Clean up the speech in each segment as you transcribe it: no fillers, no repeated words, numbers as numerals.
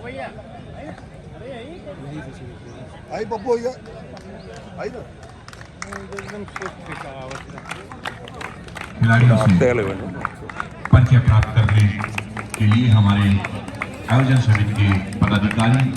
आई पप्पू आई ना खिलाड़ियों से परिचय प्राप्त करने के लिए हमारे आयोजन समिति के पदाधिकारी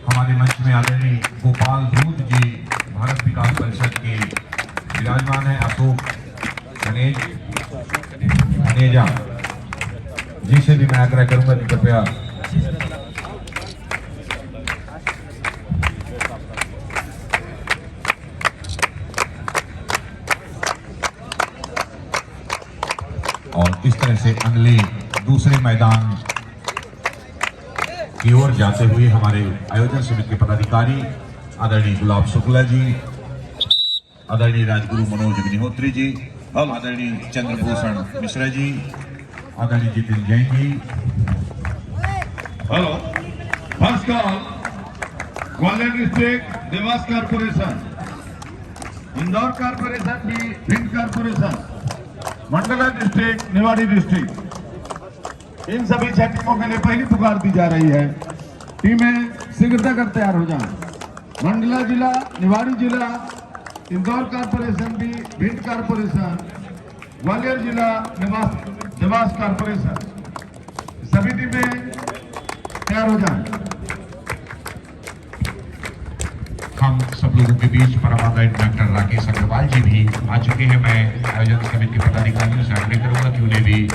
हमारे मंच में आदरणीय गोपाल धूत जी भारत विकास परिषद के विराजमान है। अशोक धनेजा जी से भी मैं आग्रह करूंगा कि कृपया और इस तरह से अगले दूसरे मैदान की ओर जाते हुए हमारे आयोजन समिति के पदाधिकारी आदरणीय गुलाब शुक्ला जी, आदरणीय राजगुरु मनोज अग्निहोत्री जी, आदरणीय चंद्रभूषण मिश्रा जी, आदरणीय Jitin Jain ji. Hello, first call Gwalior district Dewas corporation, Indore corporation भी Bhind corporation, Mandla district Niwari district, इन सभी 6 टीमों के लिए पहली पुकार दी जा रही है। टीमें शीघ्रता कर तैयार हो जाएं। मंडला जिला, निवाड़ी जिला, इंदौर कारपोरेशन भी भिंड कारपोरेशन, ग्वालियर जिला देवास कारपोरेशन, सभी टीमें तैयार हो जाएं। हम सब लोगों के बीच परम आदरणीय डॉक्टर राकेश अग्रवाल जी भी आ चुके हैं। मैं आयोजन समिति के पदाधिकारियों से आग्रह करूंगा कि उन्हें भी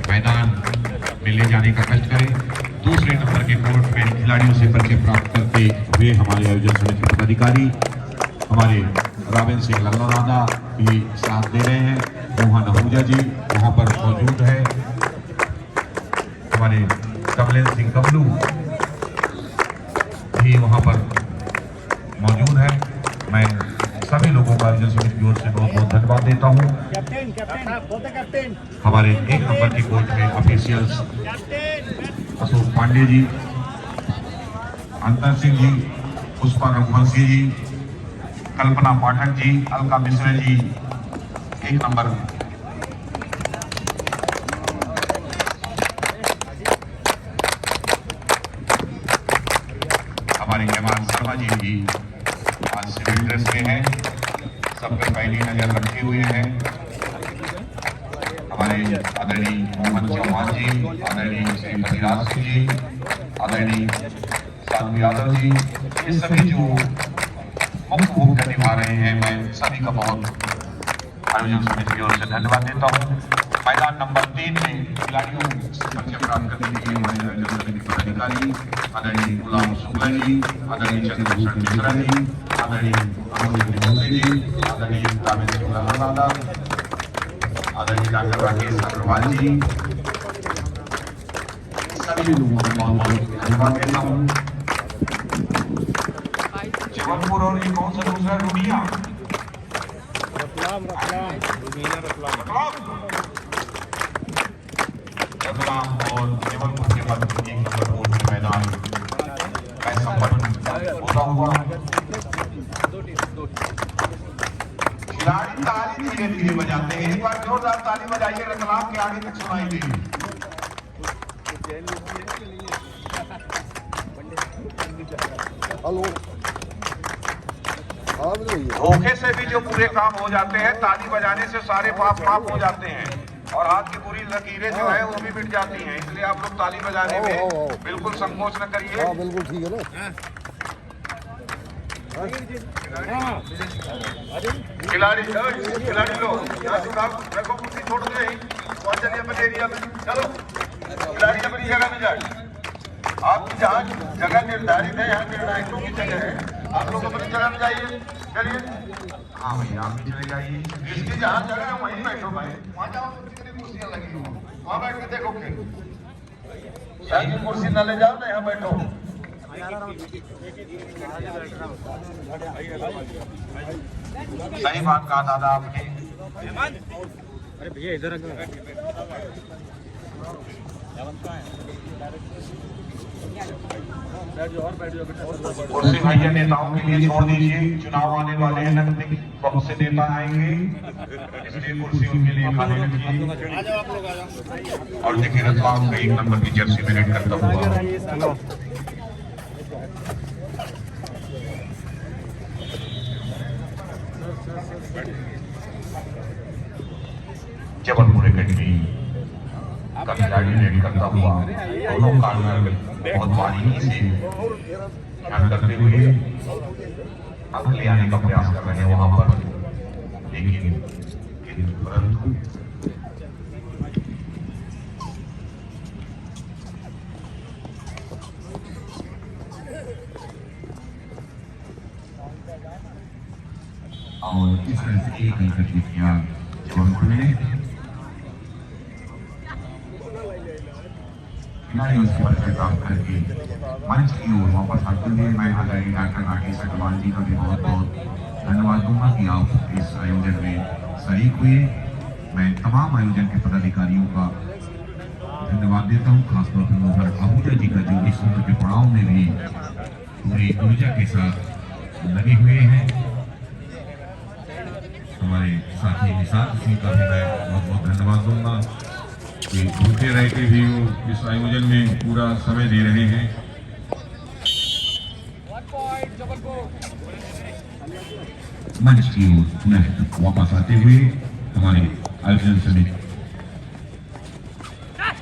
मैदान में ले जाने का कष्ट करें। दूसरे नंबर के कोर्ट में खिलाड़ियों से परिचय प्राप्त करते हुए हमारे आयोजन समिति के पदाधिकारी हमारे रावेन सिंह लल्ला राधा भी साथ दे रहे हैं। मोहन आहूजा जी वहां पर मौजूद है। हमारे कमलेन सिंह कमलू भी वहां पर मौजूद है। मैं सभी लोगों का आयोजन समिति की ओर से बहुत बहुत धन्यवाद देता हूं। हमारे 1 नंबर के कोर्ट में ऑफिशियल्स अशोक पांडे जी, अंतर सिंह जी, पुष्पा रघुवंशी जी, कल्पना पाठक जी, अलका मिश्रा जी 1 नंबर। हमारे जवान शर्मा जी भी आज सिविल ड्रेस में हैं, सब पे पहली नजर रखे हुए हैं। हमारे आदरणीय मोहन चौहान जी, आदरणीय श्री भगीराज सिंह जी, आदरणीय साधु यादव जी, ये सभी जो मुख्य भूमिका निभा रहे हैं, मैं सभी का बहुत आयोजन समिति की ओर से धन्यवाद देता हूँ। मैदान नंबर 3 में खिलाड़ियों से परिचय प्राप्त करने के लिए हमारे आयोजन समिति के अधिकारी आदरणीय गुलाब शुक्ला जी, आदरणीय चंद्रभूषण मिश्रा जी, आदरणीय मनोज अग्निहोत्री जी, आदरणीय रावेन सिंह लल्ला राधा, आदरणीय डॉक्टर राकेश अग्रवाल जी, सभी लोगों को बहुत बहुत धन्यवाद देता हूँ। जबलपुर और ये कौन सा दूसरा रुमिया रतलाम और जबलपुर के मध्य 1 नंबर कोर्ट में मैदान का संपन्न होता हुआ खिलाड़ी ताली धीरे धीरे बजाते हैं। एक बार जोरदार ताली बजाइए, रतलाम के आगे तक सुनाई देगी। हेलो, धोखे से भी जो पूरे काम हो जाते हैं, ताली बजाने से सारे पाप माफ हो जाते हैं और हाथ की पूरी लकीरें जो है वो भी मिट जाती हैं। इसलिए आप लोग ताली बजाने में बिल्कुल संकोच न करिए। हाँ बिल्कुल ठीक है ना। खिलाड़ी लोग रखो, कुर्सी छोड़ दो यहीं और चलिए अपने एरिया में। चलो खिलाड़ी अपनी जगह में जाए। आपकी जहाँ जगह निर्धारित है, यहाँ निर्णायकों की जगह है, आप लोग अपनी जगह में जाइए। चलिए, हाँ भैया आप भी चले जाइए। जिसकी जहाँ जगह है वहीं बैठो भाई, वहाँ जाओ, कुर्सियाँ लगी हो वहाँ बैठ के देखो। सही कुर्सी न ले जाओ ना, यहाँ बैठो। सही बात कहा दादा आपने। अरे भैया इधर कुर्सी भैया नेताओं के लिए छोड़ दीजिए, चुनाव आने वाले हैं, नजदीक बहुत से नेता आएंगे, इसलिए कुर्सियों के लिए खाली रखिए। और देखिए रतलाम का 1 नंबर की जर्सी में रेड करता हुआ जबलपुर एकेडमी का खिलाड़ी रेड करता हुआ दोनों कार्नर बहुत बारीकी से ध्यान करते हुए अंक ले आने का प्रयास कर रहे हैं वहां पर, लेकिन परंतु और इस तरह से एक अंक जीत गया जबलपुर ने। खिलाड़ियों से परिचय प्राप्त करके मंच की ओर वापस आते हुए मैं आदरणीय डॉक्टर राकेश अग्रवाल जी का भी बहुत बहुत धन्यवाद दूंगा कि आप इस आयोजन में शरीक हुए। मैं तमाम आयोजन के पदाधिकारियों का धन्यवाद देता हूँ, खासतौर पर मोहर आहूजा जी का जो इस उम्र के पड़ाव में भी पूरी ऊर्जा के साथ लगे हुए हैं। हमारे साथी निशांत सिंह का भी मैं बहुत बहुत धन्यवाद दूंगा कि भूखे रह के भी वो इस आयोजन में पूरा समय दे रहे हैं। मंच की ओर पुनः वापस आते हुए हमारे आयोजन समिति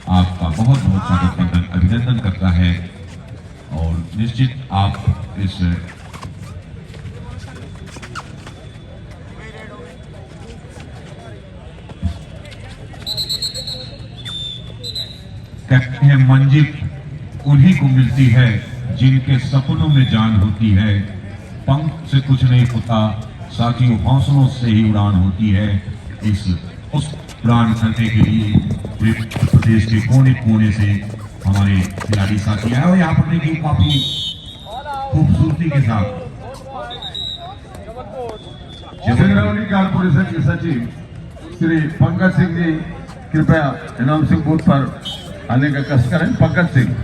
आपका बहुत बहुत स्वागत अभिनंदन करता है और निश्चित आप इस कहते हैं मंजिल उन्हीं को मिलती है जिनके सपनों में जान होती है। पंख से कुछ नहीं होता साथियों, हौसलों से ही उड़ान होती है। उस उड़ान करने के लिए प्रदेश के कोने कोने से हमारे खिलाड़ी साथी आए और यहाँ पर देखिए काफी खूबसूरती के साथ सिंगरौली कारपोरेशन के सचिव श्री पंकज सिंह जी कृपया अनाउंसिंग बोर्ड पर आने का कष्ट करें। पंकज सिंह।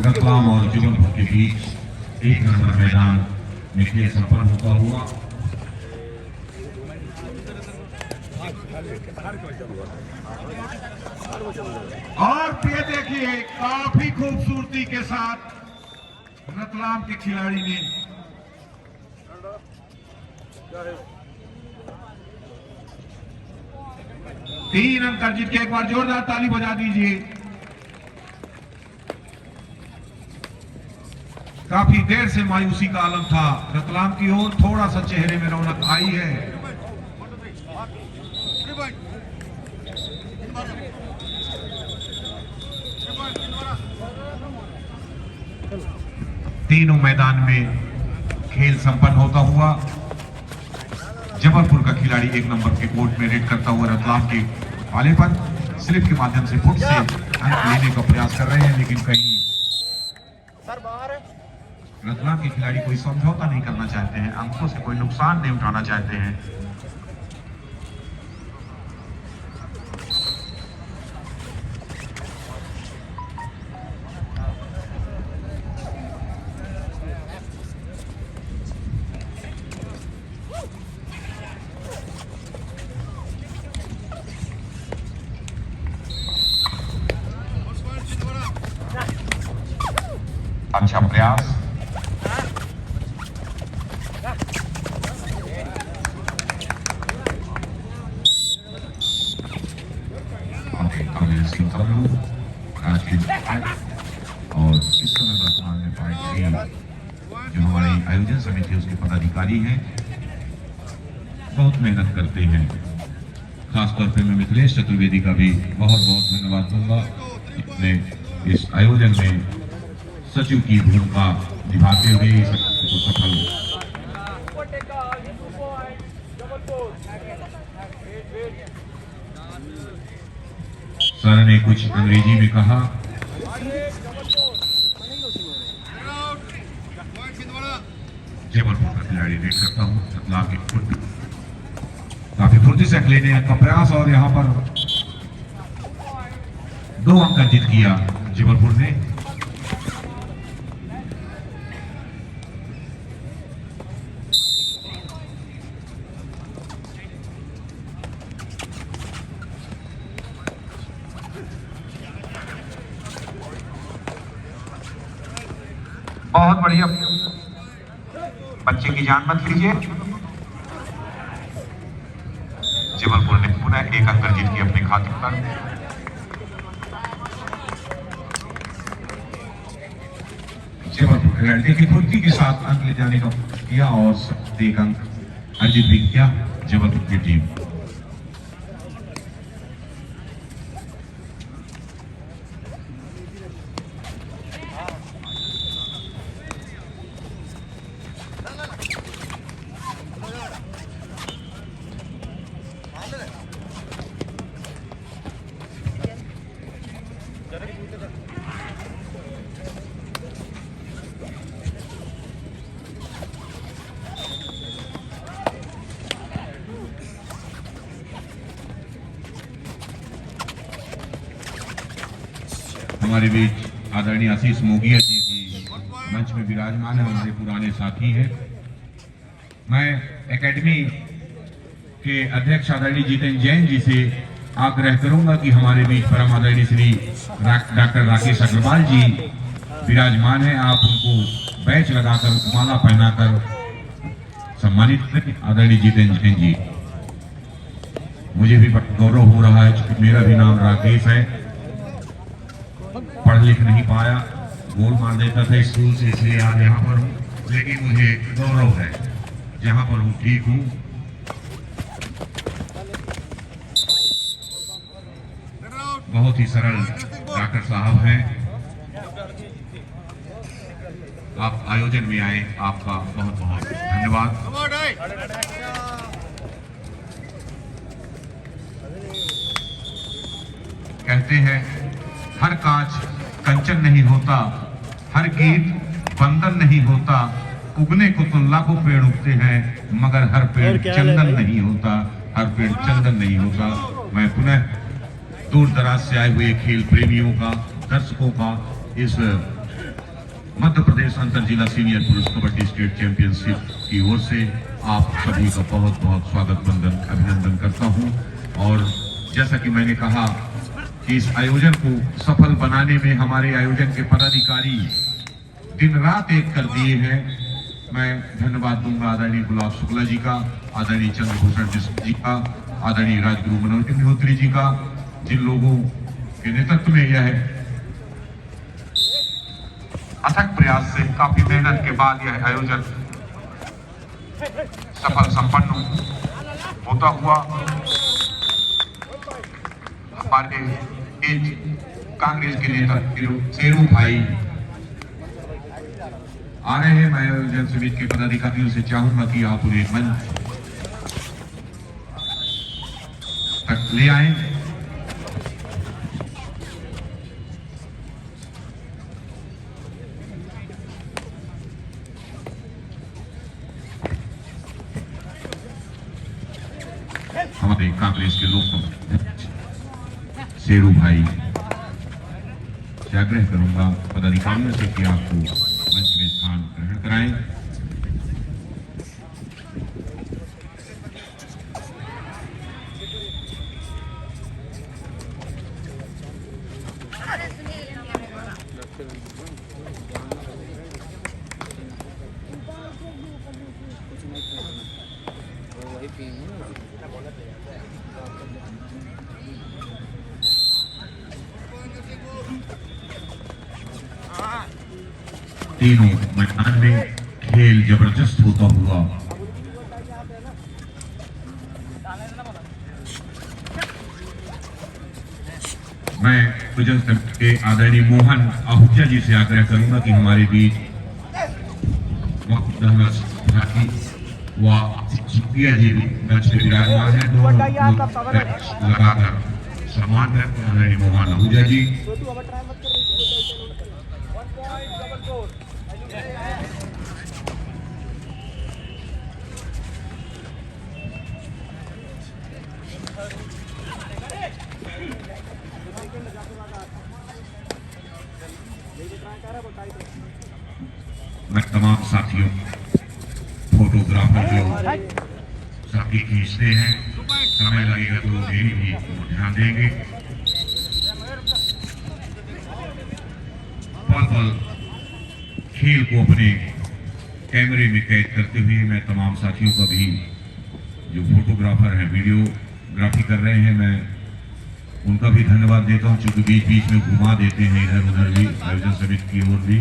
रतलाम और जबलपुर के बीच 1 नंबर मैदान में खेल संपन्न होता हुआ और ये देखिए काफी खूबसूरती के साथ रतलाम के खिलाड़ी ने 3 अंक जीत के एक बार जोरदार ताली बजा दीजिए। काफी देर से मायूसी का आलम था रतलाम की ओर, थोड़ा सा चेहरे में रौनक आई है। तीनों मैदान में खेल संपन्न होता हुआ जबलपुर का खिलाड़ी 1 नंबर के कोर्ट में रेड करता हुआ रतलाम के वाले पर स्लिप के माध्यम से फुट से अंक लेने का प्रयास कर रहे हैं, लेकिन कहीं रतलाम के खिलाड़ी कोई समझौता नहीं करना चाहते हैं, अंकों से कोई नुकसान नहीं उठाना चाहते हैं। अच्छा प्रयास। और की जो हमारे आयोजन समिति उसके पदाधिकारी हैं बहुत मेहनत करते हैं। खासतौर पे मैं मिथिलेश चतुर्वेदी का भी बहुत बहुत धन्यवाद दूंगा। जिसने इस आयोजन में सचिव की भूमिका निभाते हुए इस को सफल सर ने कुछ अंग्रेजी में कहा। जबलपुर का खिलाड़ी देख सकता हूँ सतला के फुट काफी फुर्ती से लेने का प्रयास और यहाँ पर 2 अंक अर्जित किया जबलपुर ने। बहुत बढ़िया, बच्चे की जान मत लीजिए। जबलपुर ने पुनः 1 अंक अर्जित किया अपने खाते पर। जबलपुर खिलाड़ी की फुर्ती के साथ अंक ले जाने का किया और 1 अंक अर्जित भी किया जबलपुर की टीम। हमारे बीच आदरणीय आशीष मोगिया जी भी मंच में विराजमान है, हमारे पुराने साथी हैं। मैं एकेडमी के अध्यक्ष आदरणीय जितेंद्र जैन जी से आग्रह करूंगा कि हमारे बीच परम आदरणीय श्री डॉक्टर राकेश अग्रवाल जी विराजमान हैं, आप उनको बैच लगाकर माला पहनाकर सम्मानित करें। आदरणीय जितेंद्र जैन जी, मुझे भी गौरव हो रहा है क्योंकि मेरा भी नाम राकेश है। पढ़ लिख नहीं पाया, गोल मार देता था स्कूल से, इसलिए आज यहाँ पर हूँ, लेकिन मुझे गौरव है जहाँ पर हूँ ठीक हूँ। बहुत ही सरल डॉक्टर साहब हैं। आप आयोजन में आए, आपका बहुत बहुत धन्यवाद। कहते हैं हर कांच कंचन नहीं होता, हर गीत बंदन नहीं होता, उगने को तो लाखों पेड़ उगते हैं मगर हर पेड़ चंदन नहीं होता, हर पेड़ चंदन नहीं होता। मैं पुनः दूर दराज से आए हुए खेल प्रेमियों का, दर्शकों का इस मध्य प्रदेश अंतर जिला सीनियर पुरुष कबड्डी स्टेट चैंपियनशिप की ओर से आप सभी का बहुत बहुत स्वागत वंदन अभिनंदन करता हूं। और जैसा कि मैंने कहा कि इस आयोजन को सफल बनाने में हमारे आयोजन के पदाधिकारी दिन रात एक कर दिए हैं। मैं धन्यवाद दूंगा आदरणीय गुलाब शुक्ला जी का, आदरणीय चंद्रभूषण जी का, आदरणीय राजगुरु मनोज अग्निहोत्री जी का, जिन लोगों के नेतृत्व में यह अथक प्रयास से काफी मेहनत के बाद यह आयोजन सफल संपन्न होता हुआ हमारे कांग्रेस के नेता शेरू भाई आ रहे हैं। मैं आयोजन समिति के पदाधिकारियों से चाहूंगा कि आप उन्हें मंच तक ले आए। हमारे कांग्रेस के लोग शेरू भाई से आग्रह करूंगा पदाधिकारियों से कि आपको मंच में स्थान ग्रहण कराएं। तीनों मैदान में खेल जबरदस्त होता हुआ मैं विजन समिति के आदरणीय मोहन आहूजा जी से आग्रह करूंगा कि हमारे बीच भारती व सुप्रिया जी मंच पे विराजमान है, लगाकर सम्मान करते हैं आदरणीय मोहन आहूजा जी। मैं तमाम साथियों फोटोग्राफर जो साथी खींचते हैं, समय लगेगा तो मेरी भी ध्यान देंगे। पल पल खेल को अपने कैमरे में कैद करते हुए मैं तमाम साथियों का भी जो फोटोग्राफर हैं, वीडियोग्राफी कर रहे हैं, मैं उनका भी धन्यवाद देता हूं, क्योंकि बीच बीच में घुमा देते हैं इधर उधर भी, आयोजन समिति की ओर भी।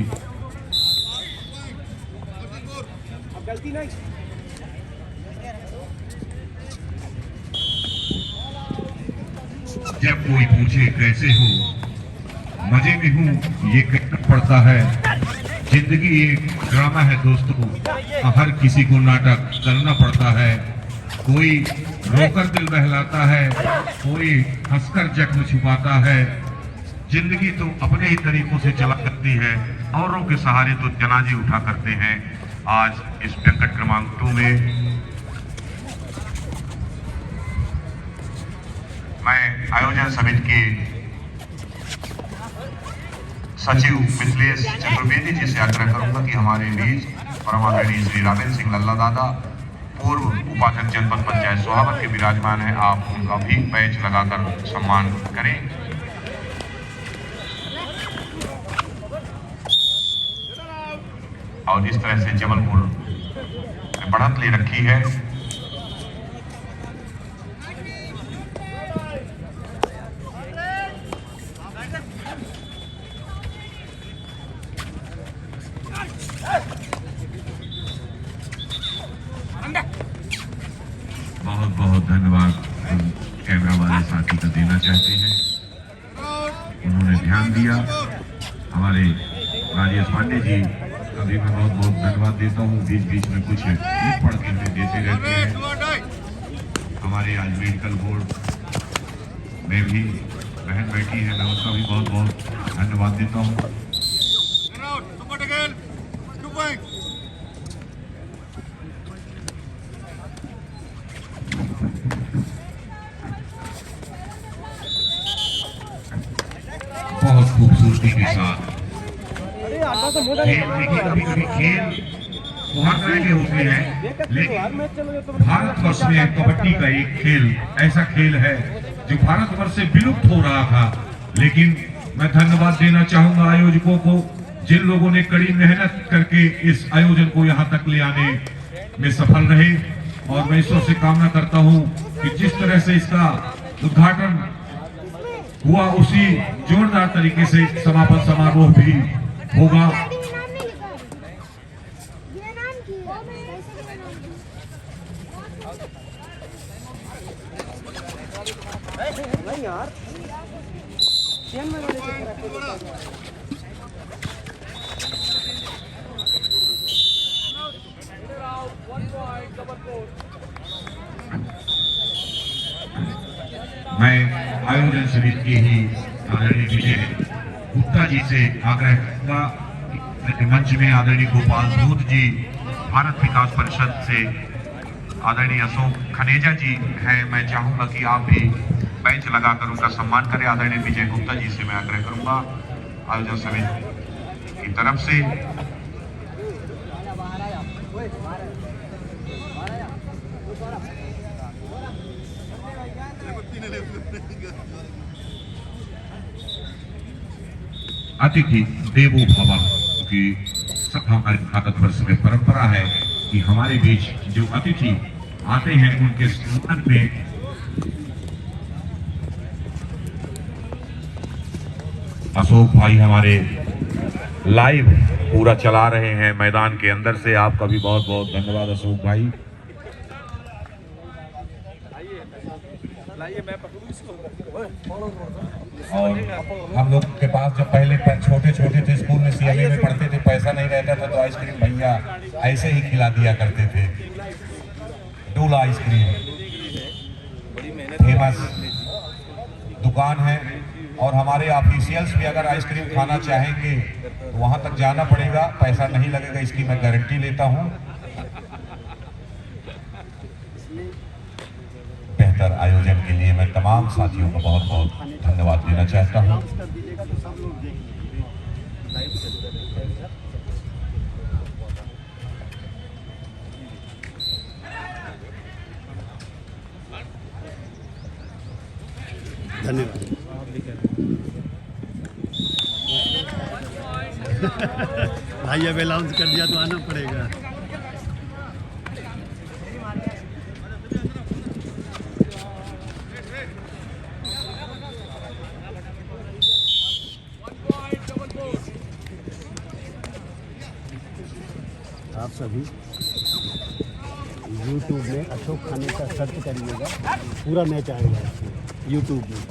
जब कोई पूछे कैसे हो, मजे में हूं ये कहना पड़ता है। जिंदगी एक ड्रामा है दोस्तों, हर किसी को नाटक करना पड़ता है। कोई रोकर दिल बहलाता है, कोई हंसकर जख्म छुपाता है। जिंदगी तो अपने ही तरीकों से चला करती है, औरों के सहारे तो जनाजे उठा करते हैं। आज इस बैंकट क्रमांक 2 में मैं आयोजन समिति के सचिव मिथिलेश चतुर्वेदी जी से आग्रह करूंगा कि हमारे बीच परम आदरणीय श्री रामेंद्र सिंह लल्ला दादा, पूर्व उपाध्यक्ष जनपद पंचायत सोहावत के विराजमान है, आप उनका भी पैच लगाकर सम्मान करें। और इस तरह से जबलपुर में बढ़त ले रखी है। बहुत बहुत धन्यवाद कैमरा वाले साथी का देना चाहते हैं, उन्होंने ध्यान दिया। हमारे राजेश पांडे जी का भी मैं बहुत बहुत धन्यवाद देता हूँ, बीच बीच में कुछ क्लिप पढ़ के देते रहते हैं। हमारे आज मेडिकल बोर्ड में भी बहन बैठी है, मैं उसका भी बहुत बहुत धन्यवाद देता हूँ। बहुत खूबसूरती के साथ कभी कभी खेल बहुत तरह के होते हैं, लेकिन भारतवर्ष में कबड्डी का एक खेल ऐसा खेल है जो भारतवर्ष से विलुप्त हो रहा था। लेकिन मैं धन्यवाद देना चाहूंगा आयोजकों को, जिन लोगों ने कड़ी मेहनत करके इस आयोजन को यहां तक ले आने में सफल रहे। और मैं ईश्वर से कामना करता हूं कि जिस तरह से इसका उद्घाटन हुआ, उसी जोरदार तरीके से समापन समारोह भी होगा। मैं आयोजन समिति के ही आदरणीय विजय गुप्ता जी से आग्रह करूंगा, मंच में आदरणीय गोपाल धूत जी, भारत विकास परिषद से आदरणीय अशोक खनेजा जी हैं। मैं चाहूंगा कि आप भी बेंच लगाकर उनका सम्मान करें। आदरणीय विजय गुप्ता जी से मैं आग्रह करूंगा आयोजन समिति की तरफ से। अतिथि देवो भव की सब हमारे भारतवर्ष में परंपरा है कि हमारे बीच जो अतिथि आते हैं उनके सम्मान में अशोक भाई हमारे लाइव पूरा चला रहे हैं मैदान के अंदर से। आपका भी बहुत बहुत धन्यवाद अशोक भाई। और हम लोग के पास जब पहले छोटे छोटे थे, स्कूल में सीएमए में पढ़ते थे, पैसा नहीं रहता था तो आइसक्रीम भैया ऐसे ही खिला दिया करते थे। डोला आइसक्रीम फेमस दुकान है और हमारे ऑफिशियल्स भी अगर आइसक्रीम खाना चाहेंगे तो वहां तक जाना पड़ेगा, पैसा नहीं लगेगा, इसकी मैं गारंटी लेता हूं। बेहतर आयोजन के लिए मैं तमाम साथियों को बहुत बहुत धन्यवाद देना चाहता हूं। धन्यवाद। भाई अब अनाउंस कर दिया तो आना पड़ेगा। आप सभी YouTube में अशोक खाने का सर्च करिएगा, पूरा मैच आएगा इसमें YouTube में।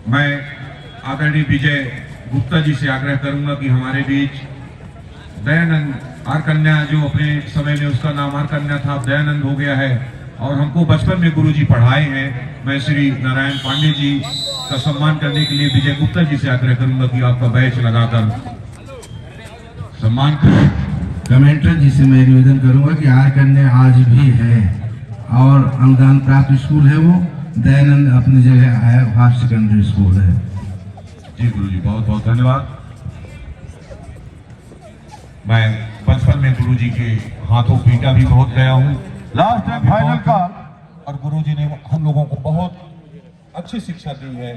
मैं आदरणीय विजय गुप्ता जी से आग्रह करूंगा कि हमारे बीच दयानंद आर कन्या, जो अपने समय में उसका नाम आर कन्या था, अब दयानंद हो गया है और हमको बचपन में गुरुजी पढ़ाए हैं। मैं श्री नारायण पांडे जी का सम्मान करने के लिए विजय गुप्ता जी से आग्रह करूंगा कि आपका बैच लगाकर सम्मान करें। कमेंटर जी से मैं निवेदन करूंगा कि आर कन्या आज भी है और अनुदान प्राप्त स्कूल है, वो दयानंद अपनी जगह आया हायर सेकेंडरी स्कूल है। जी गुरुजी, बहुत बहुत धन्यवाद। मैं बचपन में गुरुजी के हाथों पीटा भी बहुत गया हूँ। Last and final call. और गुरुजी ने हम लोगों को बहुत अच्छी शिक्षा दी है।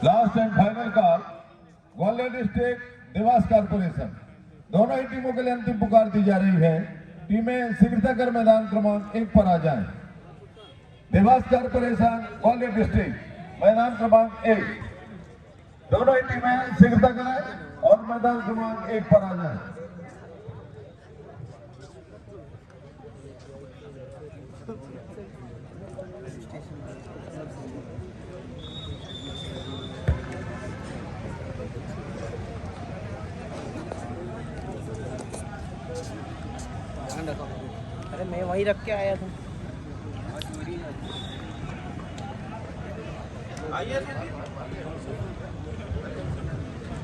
Last and final call, Gwalior district Dewas corporation, दोनों ही टीमों के लिए अंतिम पुकार दी जा रही है। टीमें शीघ्रता कर मैदान क्रमांक 1 पर आ जाएं। देवास कॉर्पोरेशन, ग्वालियर डिस्ट्रिक्ट, मैदान क्रमांक 1। दोनों ही टीमें शीघ्रता करें और मैदान क्रमांक 1 पर आ जाएं। अरे मैं वहीं रख के आया था।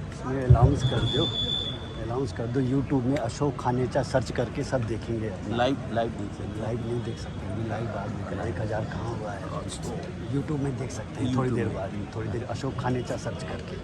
इसमें अनाउंस कर दो YouTube में अशोक खानेचा सर्च करके सब देखेंगे। लाइव नहीं देख सकते हैं, लाइव बाद में 1000 कहाँ हुआ है। YouTube में देख सकते हैं थोड़ी देर बाद, थोड़ी देर अशोक खानेचा सर्च करके।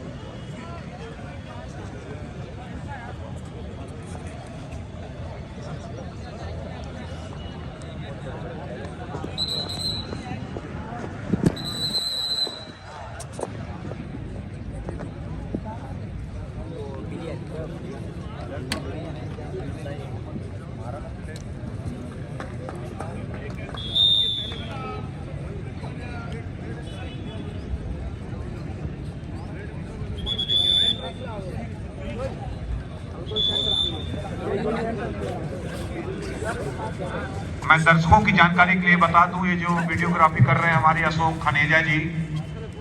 मैं दर्शकों की जानकारी के लिए बता दूं, ये जो वीडियोग्राफी कर रहे हैं हमारे अशोक खनेजा जी,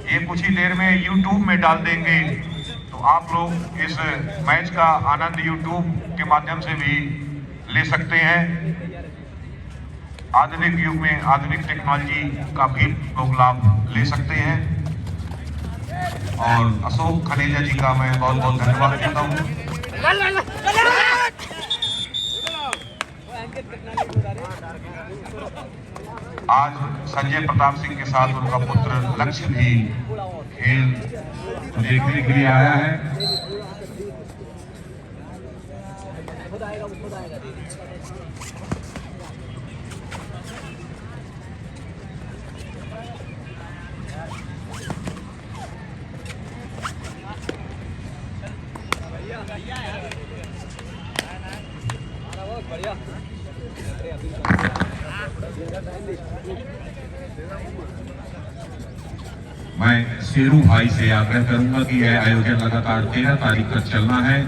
ये कुछ ही देर में YouTube में डाल देंगे, तो आप लोग इस मैच का आनंद YouTube के माध्यम से भी ले सकते हैं। आधुनिक युग में आधुनिक टेक्नोलॉजी का भी लोग लाभ ले सकते हैं और अशोक खनेजा जी का मैं बहुत बहुत धन्यवाद देता हूँ। आज संजय प्रताप सिंह के साथ उनका पुत्र लक्ष्य भी खेल देखने के लिए आया है। मैं शेरू भाई से आग्रह करूंगा कि यह आयोजन लगातार 13 तारीख तक चलना है।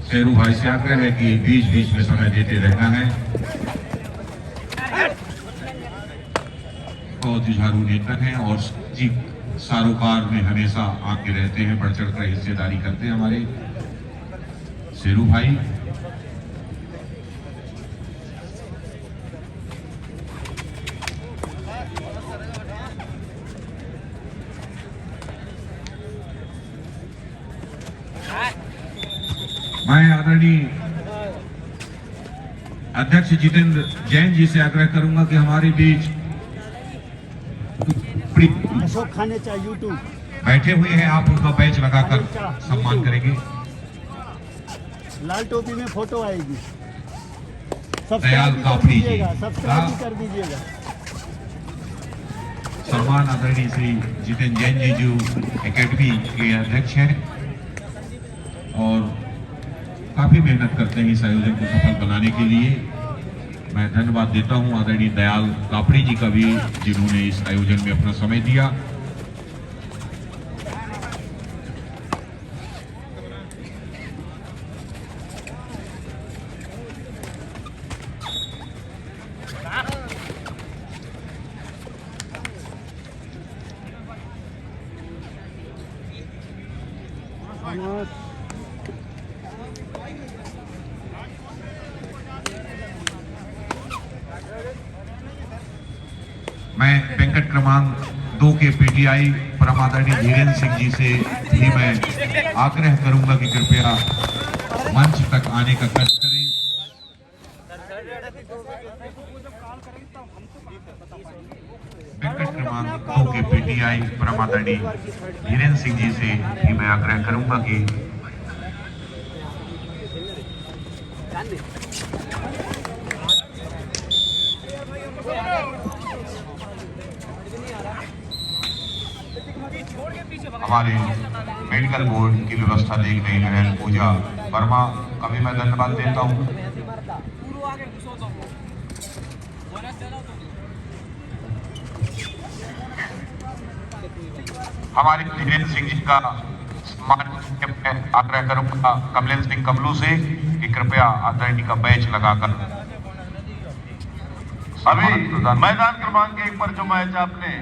शेरू भाई से आग्रह है कि बीच बीच में समय देते रहना है। बहुत जुझारू नेता हैं और जी सारोकार में हमेशा आगे रहते हैं, बढ़ चढ़ कर हिस्सेदारी करते हैं हमारे शेरू भाई। मैं आदरणीय अध्यक्ष जितेंद्र जैन जी से आग्रह करूंगा कि हमारे बीच अशोक खानेचा यूट्यूब बैठे हुए हैं, आप उनका बैच लगाकर सम्मान करेंगे। लाल टोपी में फोटो आएगी, दयाल कापड़ी जी, सब्सक्राइब भी कर दीजिएगा। सम्मान आदरणीय श्री जितेंद्र जैन जी जो एकेडमी के अध्यक्ष हैं और काफी मेहनत करते हैं इस आयोजन को सफल बनाने के लिए। मैं धन्यवाद देता हूं आदरणीय दयाल कापड़ी जी का भी, जिन्होंने इस आयोजन में अपना समय दिया। मैं वेंकट क्रमांक 2 के पीटीआई परमादरणीय धीरेन्द्र सिंह जी से भी मैं आग्रह करूंगा कि कृपया मंच तक आने का कष्ट करें। वेंकट क्रमांक 2 के पीटीआई परमादरणीय धीरेन्द्र सिंह जी से भी मैं आग्रह करूंगा कि हमारे मेडिकल बोर्ड की व्यवस्था देख रही है पूजा वर्मा का भी मैं धन्यवाद देता हूं। हमारे धीरेन्द्र सिंह जी का सम्मान आग्रह करूंगा कमलेश सिंह कमलू से कि कृपया आदरणीय का बैच लगाकर अभी मैदान क्रमांक 1 पर जो मैच आपने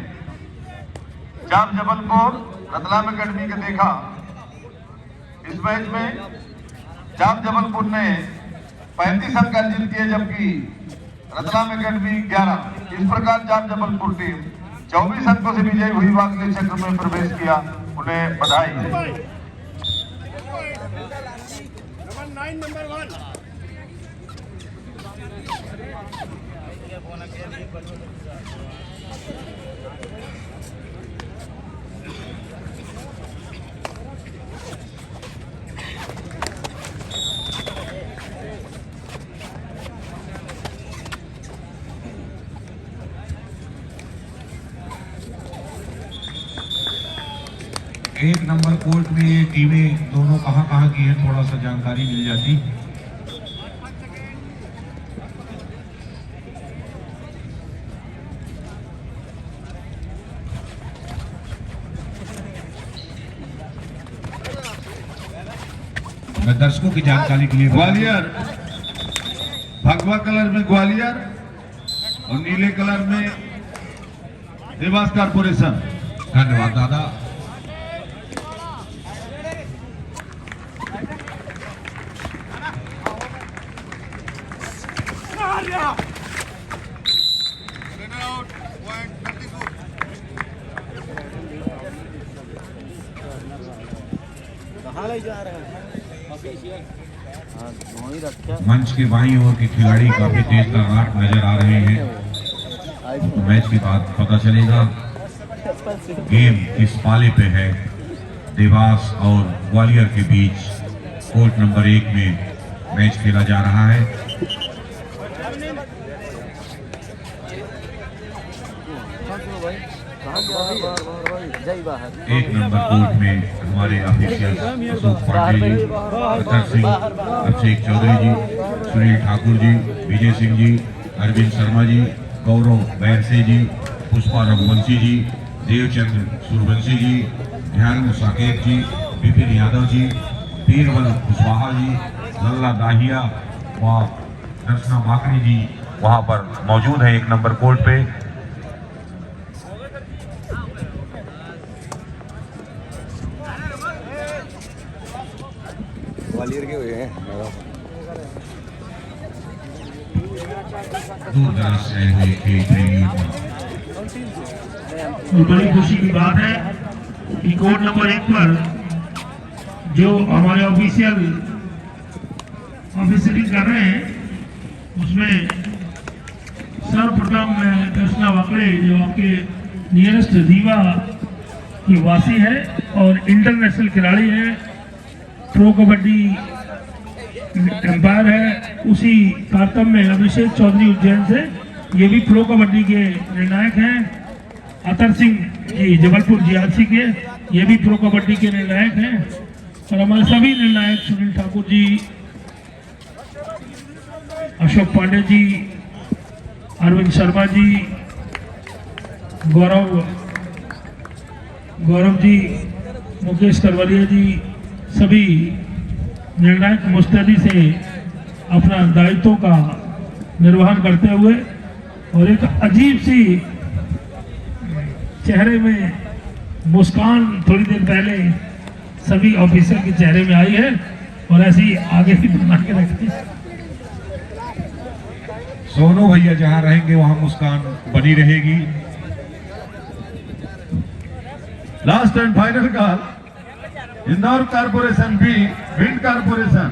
जाम जबलपुर रतलाम अकेडमी के देखा, इस मैच में जाम जबलपुर ने 35 अंक अर्जित किए जबकि रतलाम अकेडमी 11। इस प्रकार जाम जबलपुर टीम 24 अंकों से विजयी हुई, अगले चक्र में प्रवेश किया, उन्हें बधाई। एक नंबर कोर्ट में ये टीमें दोनों कहां की है, थोड़ा सा जानकारी मिल जाती। दर्शकों की जानकारी के लिए ग्वालियर भगवा कलर में ग्वालियर और नीले कलर में देवास कारपोरेशन। धन्यवाद दादा। कहाँ ले जा रहे हैं? वहीं रखे। मंच के बाईं ओर के खिलाड़ी काफी तेज तर्रार नजर आ रहे हैं। तो मैच के बाद पता चलेगा गेम किस पाले पे है। देवास और ग्वालियर के बीच कोर्ट नंबर 1 में मैच खेला जा रहा है। एक नंबर कोर्ट में हमारे ऑफिशियल अशोक पांडे जी, अतर सिंह, अभिषेक चौधरी जी, सुनील ठाकुर जी, विजय सिंह जी, अरविंद शर्मा जी, गौरव बैरसे जी, पुष्पा रघुवंशी जी, देवचंद्र सूर्यवंशी जी, ध्यान साकेत जी, विपिन यादव जी, बीरबल कुशवाहा जी, लल्ला दाहिया व दर्शना माकड़ी जी वहां पर मौजूद है एक नंबर कोर्ट पे। ग्वालियर के हुए हैं। दूर दराज से आए हुए खेल प्रेमियों को तो बड़ी खुशी की बात है कि कोर्ट नंबर 1 पर जो हमारे ऑफिसरिंग कर रहे हैं उसमें सर्वप्रथम दर्शना वाकड़े जो आपके नियरेस्ट रीवा की वासी है और इंटरनेशनल खिलाड़ी है, प्रो कबड्डी एम्पायर है, उसी तारतम्य में अभिषेक चौधरी उज्जैन से ये भी प्रो कबड्डी के निर्णायक हैं। अतर सिंह जी जबलपुर जीआरसी के ये भी प्रो कबड्डी के निर्णायक हैं और हमारे सभी निर्णायक सुनील ठाकुर जी, अशोक पांडे जी, अरविंद शर्मा जी, गौरव जी, मुकेश करवलिया जी, सभी निर्णायक मुस्तैदी से अपना दायित्वों का निर्वहन करते हुए और एक अजीब सी चेहरे में मुस्कान थोड़ी देर पहले सभी ऑफिसर के चेहरे में आई है और ऐसी आगे भी बना के रखती है। सोनू भैया जहां रहेंगे वहां मुस्कान बनी रहेगी। लास्ट एंड फाइनल का Indore corporation B, Bhind corporation,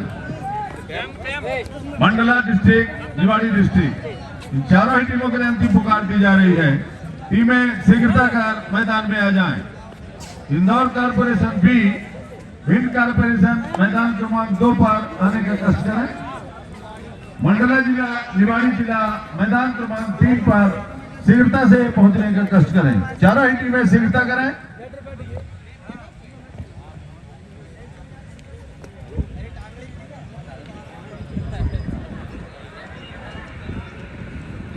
Mandla district, Niwari district, इन चारों ही टीमों के लिए अंतिम पुकार दी जा रही है। टीमें शीघ्रताकार मैदान में आ जाएं। Indore corporation B, Bhind corporation मैदान क्रमांक 2 पर आने का कष्ट करें। मंडला जिला, निवाड़ी जिला मैदान क्रमांक 3 पर शीघ्रता से पहुंचने का कष्ट करें। चारों ही टीमें शीघ्रता करें।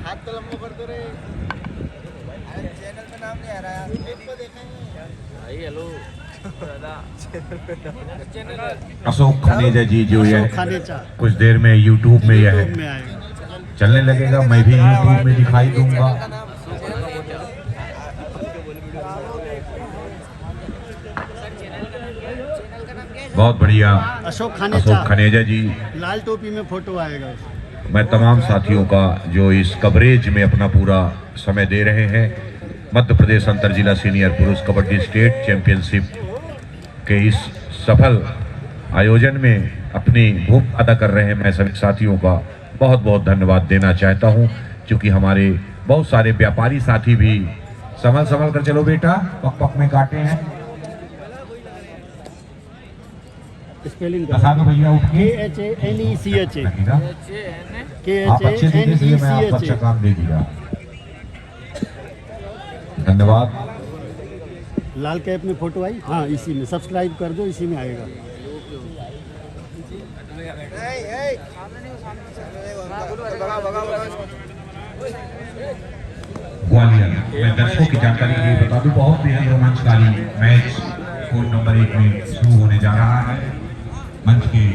हाथ तो लंबा कर दो रे। चैनल पे नाम नहीं आ रहा है, को देखेंगे भाई। हेलो अशोक खनेजा जी जो है खानेचा कुछ देर में यूट्यूब में यह में आएगा। चलने लगेगा, मैं भी यूट्यूब में दिखाई दूंगा। बहुत बढ़िया अशोक अशोक खनेजा जी। लाल टोपी में फोटो आएगा। मैं तमाम साथियों का जो इस कवरेज में अपना पूरा समय दे रहे हैं, मध्य प्रदेश अंतर जिला सीनियर पुरुष कबड्डी स्टेट चैंपियनशिप के इस सफल आयोजन में अपनी भूमिका अदा कर रहे हैं, मैं सभी साथियों का बहुत बहुत धन्यवाद देना चाहता हूं। क्योंकि हमारे बहुत सारे व्यापारी साथी भी संभल कर चलो बेटा, पक पक में काटे हैं। स्पेलिंग बता दो भैया उठ के। KHANECHA लगेगा। आप अच्छे थे इसलिए मैं आपको अच्छा काम दे दिया। धन्यवाद। लाल कैप में फोटो आई, हाँ इसी में सब्सक्राइब कर दो, इसी में आएगा। ग्वालियर मैं दर्शकों की जानकारी के लिए बता दूं, बहुत बेहद रोमांचकारी मैच कोर्ट नंबर 1 में शुरू होने जा रहा है। मंच के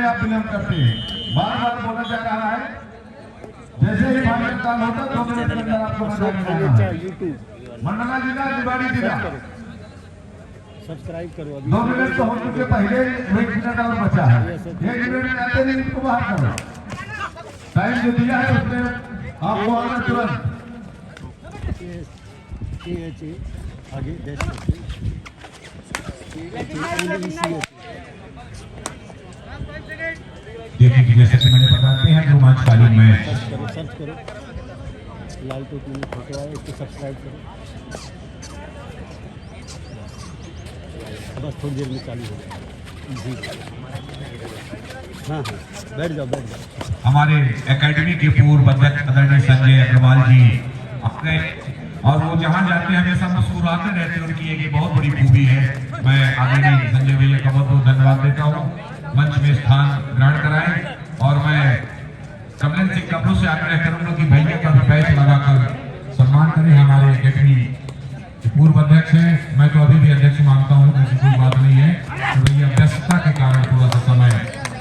में आप विलंब करते हैं। बार बार बोला जा रहा है, जैसे ही फाइनल काल होता 2 मिनट के अंदर आपको मैदान में आना है। मंडला जिला, निवाड़ी जिला, सब्सक्राइब करो अभी। 2 मिनट तो हो चुके, पहले 1 मिनट और बचा है। 1 मिनट में आते नहीं, इनको बाहर करो। टाइम जो दिया है उसमें आपको आना तुरंत। आगे देश देखिए कि जैसे कि मैंने बताते हैं रोमांचकारी मैच। सर्च करो लाल टोपी में फोटो आए, इसको सब्सक्राइब करो। बस थोड़ी देर में चालू हो जाएगा। हाँ हाँ, बैठ जाओ। हमारे एकेडमी के पूर्व अध्यक्ष आदरणीय संजय अग्रवाल जी अपने और वो जहां जाते हैं हमेशा मुस्कुराते रहते हैं, उनकी एक बहुत बड़ी खूबी है। मैं आदरणीय संजय भैया का बहुत बहुत धन्यवाद देता हूँ, मंच में स्थान ग्रहण कराएं। और मैं कमलन सिंह कपड़ों से आग्रह करूंगा कि भैया का भी पैच लगाकर सम्मान करें। हमारे एकेडमी पूर्व अध्यक्ष हैं, मैं तो अभी भी अध्यक्ष मानता हूँ, ऐसी कोई बात नहीं है। तो भैया व्यस्तता के कारण थोड़ा सा समय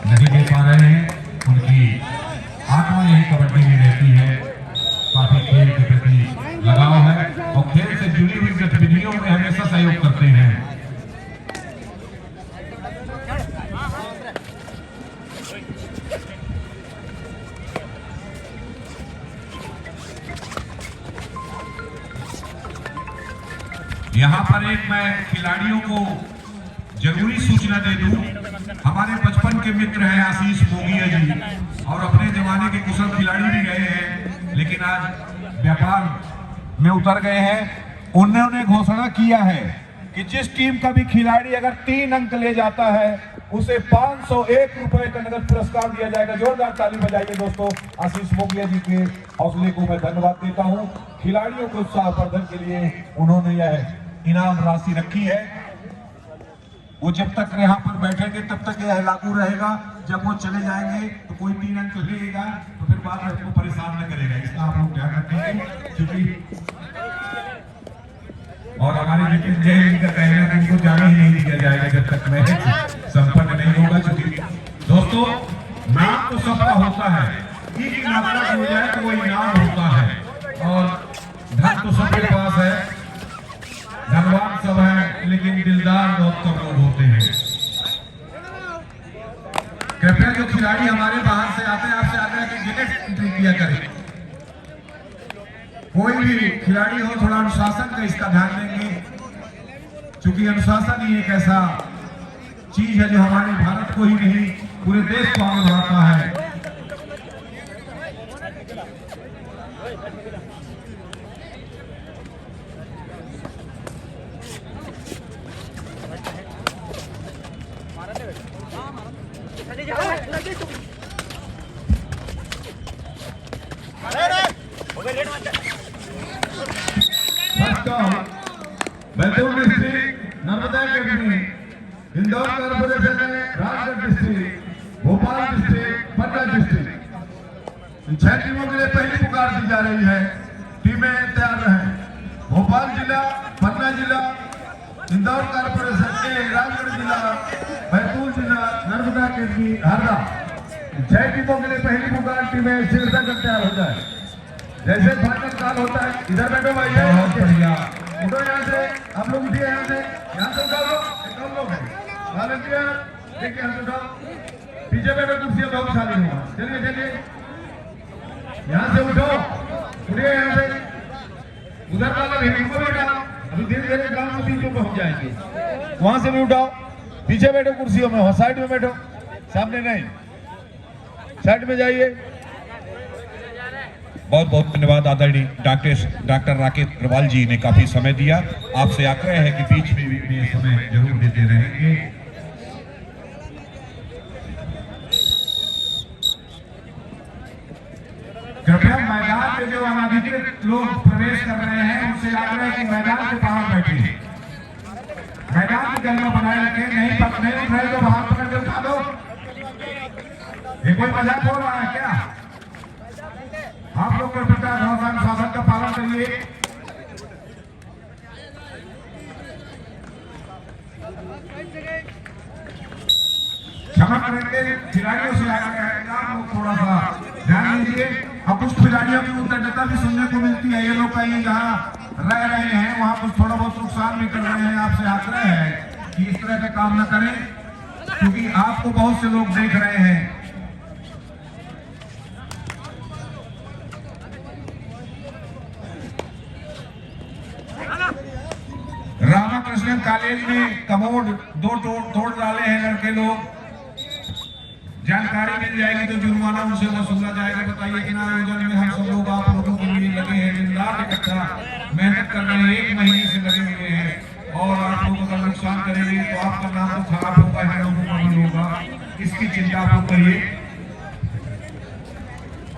नहीं दे पा रहे हैं। उनकी आत्मा यही कबड्डी में रहती है, काफी खेल के प्रति लगाव है और खेल से जुड़ी हुई गतिविधियों में हमेशा सहयोग करते हैं। यहाँ पर एक मैं खिलाड़ियों को जरूरी सूचना दे दूं, हमारे बचपन के मित्र हैं आशीष मोगिया जी, और अपने जमाने के कुशल खिलाड़ी भी रहे हैं, लेकिन आज व्यापार में उतर गए हैं। उन्होंने घोषणा किया है कि जिस टीम का भी खिलाड़ी अगर 3 अंक ले जाता है उसे 501 रुपए का नगद पुरस्कार दिया जाएगा। जोरदार ताली बजाइए दोस्तों। आशीष मोगिया जी के हौसले को मैं धन्यवाद देता हूं। खिलाड़ियों के उत्साहवर्धन के लिए उन्होंने यह इनाम राशि रखी है। वो जब तक यहाँ पर बैठेंगे तब तक यह लागू रहेगा। जब वो चले जाएंगे तो कोई 3 अंक लेगा तो फिर बाद में आपको परेशान न करेगा, इसका आप लोग ध्यान रखेंगे। क्योंकि और हमारे नितिन जैन का कहना है कि इनको जाने ही नहीं दिया जाएगा जब तक मैच संपन्न नहीं होगा। क्योंकि दोस्तों नाम तो सबका होता है, एक मात्रा हो जाए तो वो इनाम होता है, और धन तो सबके पास है, धनवान सब है, लेकिन दिलदार बहुत कम लोग होते हैं। कृपया जो खिलाड़ी हमारे बाहर से आते हैं आपसे आग्रह कि गेट एंट्री किया करें। कोई भी खिलाड़ी हो थोड़ा अनुशासन का इसका ध्यान देंगे, क्योंकि अनुशासन ही एक ऐसा चीज है जो हमारे भारत को ही नहीं पूरे देश को आगे बढ़ाता है। Betul district Narmada academy, Indore corporation है, Rajgarh district, Bhopal district, Patna district. 6 टीमों के लिए पहली पुकार दी जा रही है। टीमें तैयार रहें। भोपाल जिला, पटना जिला, इंदौर कॉर्पोरेशन के, राजगढ़ जिला, बैतूल जिला, नर्मदा अकेडमी, हरदा। 6 टीमों के लिए पहली पुकार। टीमें शीर्षक तैयार हो जाए। जैसे फाइनल काल होता है, इधर बैठो भाई, बहुत बढ़िया उठो यहाँ से, आप लोग उठिए यहाँ से उठाओ लो, एक लोग हैं वॉलंटियर, देखिए यहाँ से उठाओ, पीछे बैठो, कुर्सियाँ बहुत खाली हुआ। चलिए यहाँ से उठो, उठिए यहाँ से, उधर वाला भी को बैठा, अभी धीरे धीरे गाँव के बीच में पहुँच जाएंगे, वहां से भी उठाओ, पीछे बैठो कुर्सियों में, साइड में बैठो, सामने नहीं, साइड में जाइए। बहुत बहुत धन्यवाद आदरणीय डॉक्टर राकेश अग्रवाल जी ने काफी समय दिया। आपसे आग्रह है कि बीच में भी समय जरूर देते रहेंगे। कृपया मैदान में जो अनाधिकृत लोग प्रवेश कर रहे हैं उनसे आग्रह है कि मैदान के बाहर बैठे, मैदान की जगह बनाए रखें। नहीं उठ रहे तो बाहर पकड़ के उठा दो। ये कोई मजाक हो रहा है क्या? आप लोग के प्रकार अनुशासन का पालन करिए। क्षमा करेंगे। खिलाड़ियों से आगे रहेगा, आप लोग थोड़ा सा ध्यान दीजिए। अब कुछ खिलाड़ियों की उद्दंडता भी सुनने को मिलती है। ये लोग कहीं जहाँ रह रहे हैं वहाँ कुछ थोड़ा बहुत नुकसान भी कर रहे हैं। आपसे आग्रह है कि इस तरह के काम न करें, क्योंकि आपको बहुत से लोग देख रहे हैं। रामाकृष्णन कॉलेज में कमोड दो तोड़ डाले हैं लड़के लोग। जानकारी मिल जाएगी तो जुर्माना उनसे वसूला जाएगा। बताइए कितना आयोजन में हम सब लोग आप लोगों के लिए लगे हैं, दिन रात इकट्ठा मेहनत कर रहे हैं, 1 महीने से लगे हुए हैं। और आप लोगों का नुकसान करेंगे तो आपका नाम तो खराब होगा, है लोगों का भी होगा। इसकी चिंता आप करिए।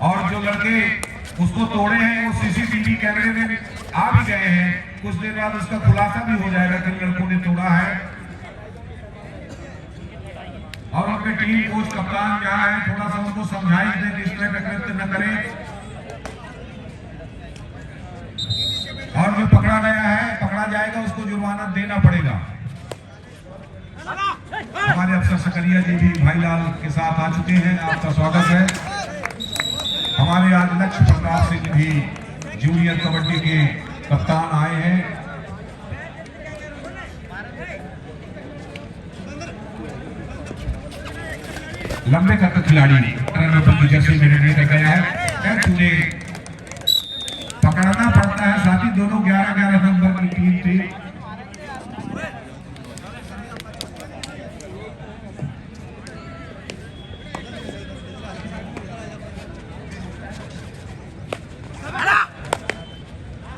और जो लड़के उसको तोड़े हैं वो सीसीटीवी कैमरे में आ भी गए हैं। कुछ देर बाद उसका खुलासा भी हो जाएगा कि लड़कों ने तोड़ा है। और उनके टीम कोच कप्तान जहाँ है थोड़ा सा उनको समझाई दें कि इस तरह का कृत्य न करें। और जो पकड़ा गया है, पकड़ा जाएगा, उसको जुर्माना देना पड़ेगा। हमारे अफसर सकरिया जी भी भाईलाल के साथ आ चुके हैं, आपका स्वागत है। हमारे आज लक्ष्य प्रताप सिंह भी जूनियर कबड्डी के कप्तान आए हैं। लंबे कद का खिलाड़ी 18 नंबर की जर्सी में निर्णय गया है। तूने पकड़ना पड़ता है, साथ ही दोनों 11-11 नंबर की टीम थी।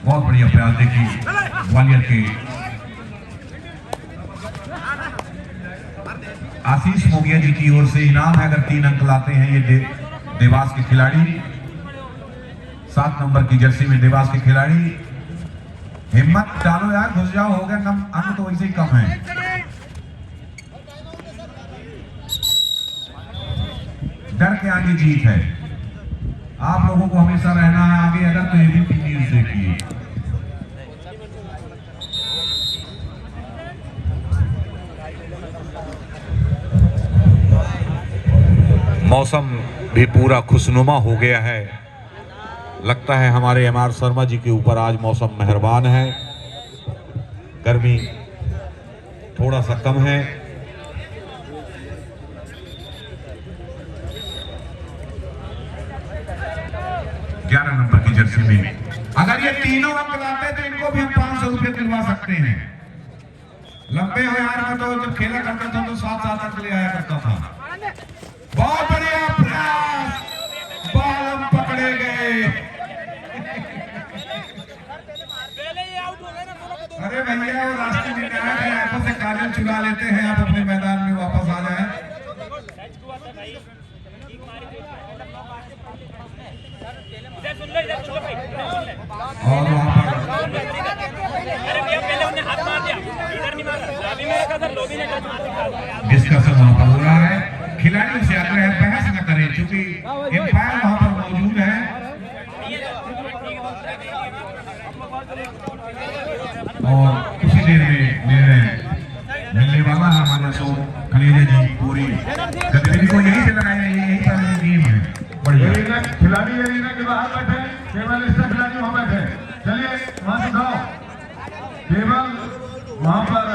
बहुत बढ़िया प्रयास देखिए ग्वालियर के आशीष मोगिया जी की ओर से इनाम है। अगर 3 अंक लाते हैं ये देवास के खिलाड़ी, 7 नंबर की जर्सी में देवास के खिलाड़ी। हिम्मत डालो यार, घुस जाओ, हो गया कम अंक तो वैसे ही कम है। डर के आगे जीत है। आप लोगों को हमेशा रहना है आगे। अगर तो एबीपी न्यूज़ देखिए। मौसम भी पूरा खुशनुमा हो गया है। लगता है हमारे एमआर शर्मा जी के ऊपर आज मौसम मेहरबान है। गर्मी थोड़ा सा कम है। ग्यारह नंबर की जर्सी में अगर ये तीनों अंक लाते तो इनको भी हम 500 रुपए दिलवा सकते हैं। लंबे हो यार, मैं तो जब खेला करता था तो 7-7 अंक ले आया करता था। बहुत बढ़िया प्रयास, बाल पकड़े गए। अरे भैया वो राष्ट्रीय निर्णायक है, आंखों से काजल चुरा लेते हैं। आप अपने मैदान में वापस आ जाएं। और वहां पर डिस्कशन वहां पर हो रहा है। खिलाड़ियों से आग्रह है बहस न करें, क्योंकि एम्पायर वहां पर मौजूद है। और कुछ ही देर में मिलने वाला है हमारे अशोक खलीजा जी। पूरी गतिविधि को यही से लगाई रही है, यही पर गेम है। बढ़िया खिलाड़ी एरिना के बाहर बैठे, केवल इसका खिलाड़ी वहां बैठे। चलिए वहां से जाओ, केवल वहां पर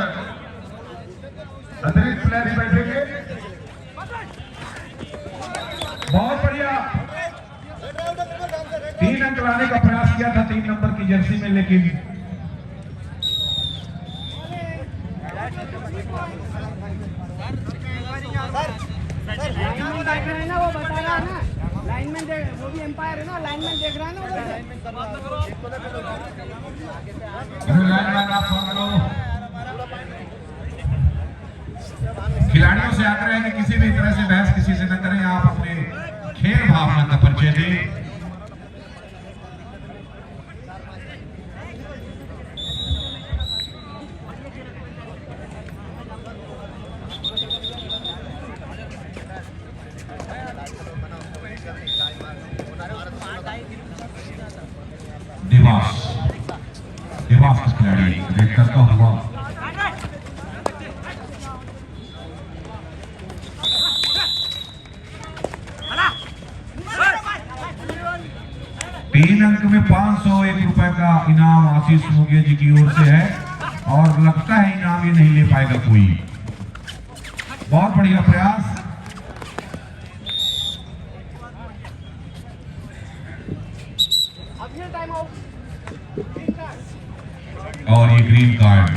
अतिरिक्त खिलाड़ी बैठेंगे। बहुत बढ़िया 3 अंक लाने का प्रयास किया था 3 नंबर की जर्सी में, लेकिन लाइनमैन देख रहे हैं ना, वो बता रहा है ना। लाइनमैन वो भी एम्पायर है ना, लाइनमैन देख रहा है ना उधर से। खिलाड़ियों से आग्रह है कि किसी भी तरह से बहस किसी से न करें। आप अपने खेल भावना का परिचय दें। देवास का खिलाड़ी रेड करता हुआ 3 अंक में 501 रुपए का इनाम आशीष मुखिया जी की ओर से है और लगता है इनाम ये नहीं ले पाएगा कोई। बहुत बढ़िया प्रयास। और ये ग्रीन कार्ड,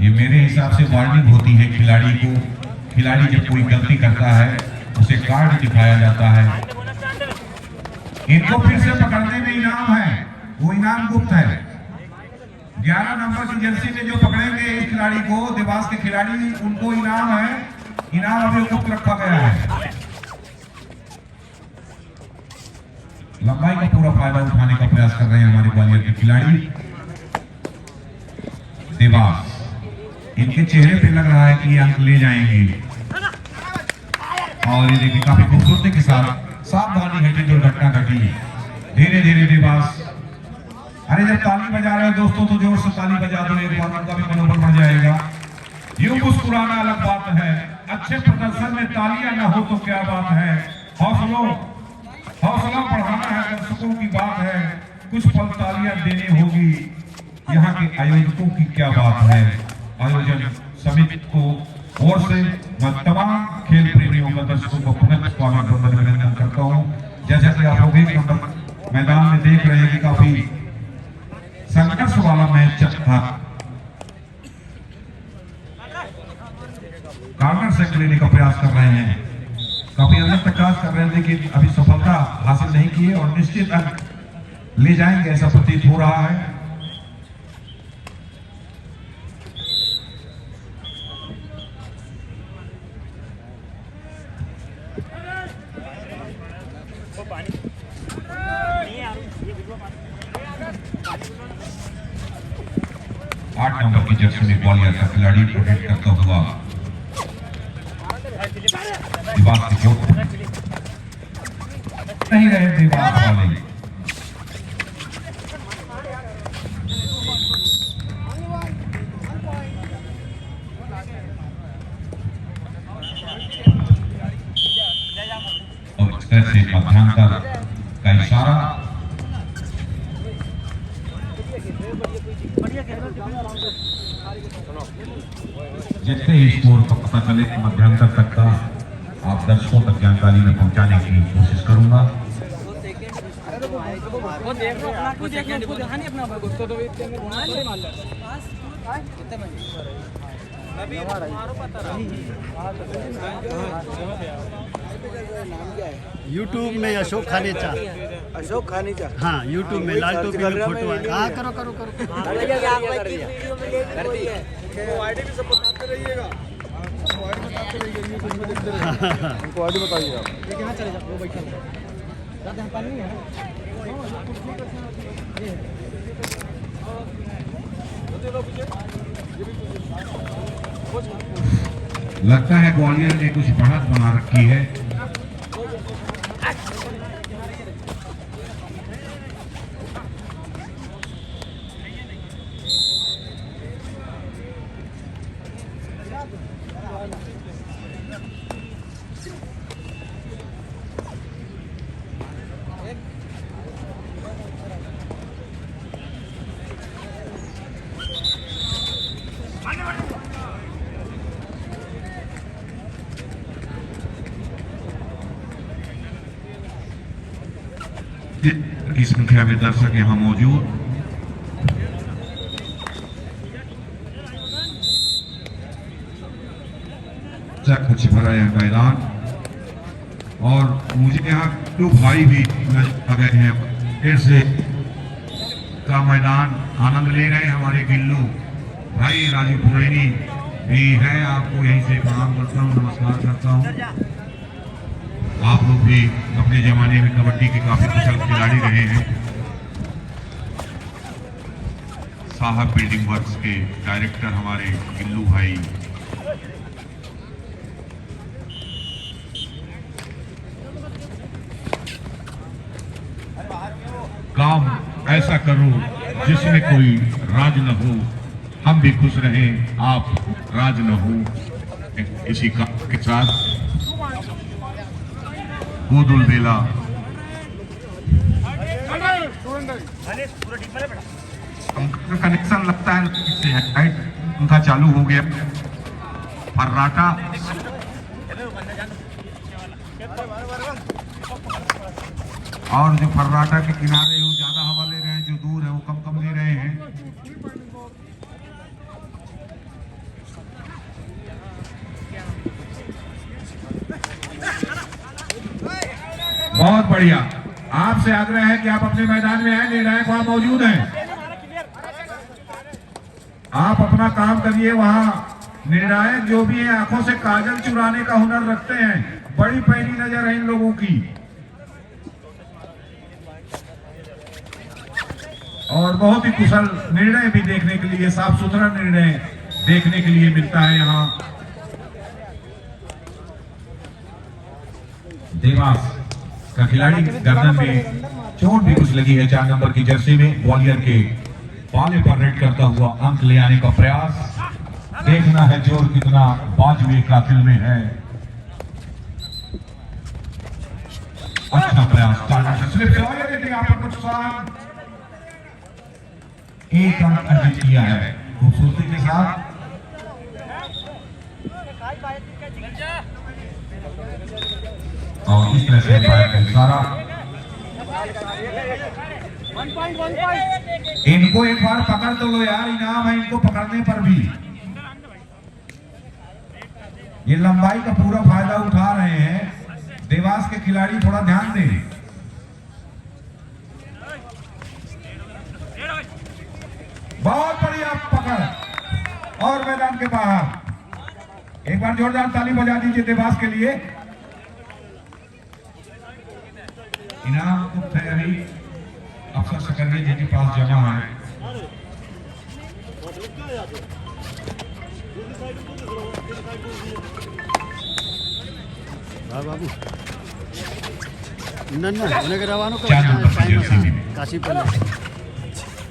ये मेरे हिसाब से वार्निंग होती है खिलाड़ी को। खिलाड़ी जब कोई गलती करता है उसे कार्ड दिखाया जाता है। इनको फिर से पकड़ने में इनाम है, वो इनाम गुप्त है। 11 नंबर की जर्सी में जो पकड़ेंगे इस खिलाड़ी को, देवास के खिलाड़ी, उनको इनाम है। इनाम अभी गुप्त रखा गया है। लंबाई का पूरा फायदा उठाने का प्रयास कर रहे हैं हमारे ग्वालियर के खिलाड़ी देवास। इनके चेहरे पे लग रहा है कि ये अंक ले जाएंगे। और ये देखिए काफी खूबसूरती के साथ सावधानी घटी दुर्घटना घटी। धीरे धीरे देवास, अरे जब ताली बजा रहे हो दोस्तों तो जोर से ताली बजा दो, एक बार उनका भी मनोबल बढ़ जाएगा। यूं मुस्कुराना अलग बात है, अच्छे प्रदर्शन में तालियां ना हो तो क्या बात है। हौसला बढ़ाना है, दर्शकों की बात है, कुछ पल तालियां देनी होगी। यहाँ के आयोजकों की क्या बात है। आयोजन समिति को ओर से मैं तमाम खेल प्रेमियों का, दर्शकों को पुनः स्वागत और अभिनंदन करता हूँ। जैसा कि आप लोग एक नंबर मैदान में देख रहे हैं कि काफी संघर्ष वाला मैच था। कार्नर से लेने का प्रयास कर रहे हैं, काफी अंदर तक प्रयास कर रहे हैं, लेकिन अभी सफलता हासिल नहीं की है और निश्चित अंक ले जाएंगे ऐसा प्रतीत हो रहा है। आठ नंबर की जर्सी में ग्वालियर का खिलाड़ी प्रोटेक्ट करता हुआ दीवार की चोट नहीं रहे दीवार वाले। और इस तरह से मध्यांतर का इशारा। जितने ही स्कोर का पता चले मध्यांतर तक का आप दर्शकों तक जानकारी में पहुंचाने की कोशिश करूंगा। यूट्यूब में अशोक खानेचा, अशोक खानेचा, हाँ यूट्यूब में लाल टोपी में फोटो है। हाँ करो करो करो। आईडी भी सब बताते रहिएगा, उनको आईडी बताइए आप। यहाँ चले जाओ, वो बैठा ज़्यादा पानी नहीं है। लगता है ग्वालियर ने कुछ बढ़त बना रखी है। की संख्या में दर्शक यहाँ मौजूद। कुछ भरा है मैदान और मुझे यहाँ दो भाई भी नजर आ गए हैं। फिर से का मैदान आनंद ले रहे हैं हमारे गिल्लू भाई राजू पुरैनी भी है। आपको यहीं से प्रणाम करता हूँ, नमस्कार करता हूँ। आप लोग भी अपने जमाने में कबड्डी के काफी कुशल खिलाड़ी रहे हैं। साहब बिल्डिंग वर्क्स के डायरेक्टर हमारे गिल्लू भाई। काम ऐसा करो जिसमें कोई राज न हो, हम भी खुश रहें, आप राज न हो। इसी काम के साथ गोदुल बेला कनेक्शन लगता है से है, लाइट उनका चालू हो गया। फर्राटा और जो फर्राटा के किनारे वो ज्यादा हवा ले रहे हैं, जो दूर है वो कम कम ले रहे हैं। बहुत बढ़िया। आपसे आग्रह है कि आप अपने मैदान में आए, निर्णायक वहां मौजूद हैं। आप अपना काम करिए। वहां निर्णायक जो भी है आंखों से काजल चुराने का हुनर रखते हैं। बड़ी पैनी नजर है इन लोगों की और बहुत ही कुशल निर्णय भी देखने के लिए, साफ सुथरा निर्णय देखने के लिए मिलता है यहाँ। देवास का खिलाड़ी गर्दन में चोट भी कुछ लगी है। 4 नंबर की जर्सी में ग्वालियर के पाले पर रेड करता हुआ अंक ले आने का प्रयास। देखना है जोर कितना बाजवे कातिल में है। अच्छा प्रयास, एक अंक अर्जित किया है खूबसूरती के साथ। और इस तरह से सारा इनको एक बार पकड़ तो लो यार, इनाम है इनको पकड़ने पर भी। ये लंबाई का पूरा फायदा उठा रहे हैं देवास के खिलाड़ी, थोड़ा ध्यान दें। बहुत बढ़िया पकड़ और मैदान के बाहर। एक बार जोरदार ताली बजा दीजिए देवास के लिए। इनाम गुप्त है अभी अफसर सकरिया जी के पास जमा है। बाबू नन्ना उन्हें रवानो काशी पर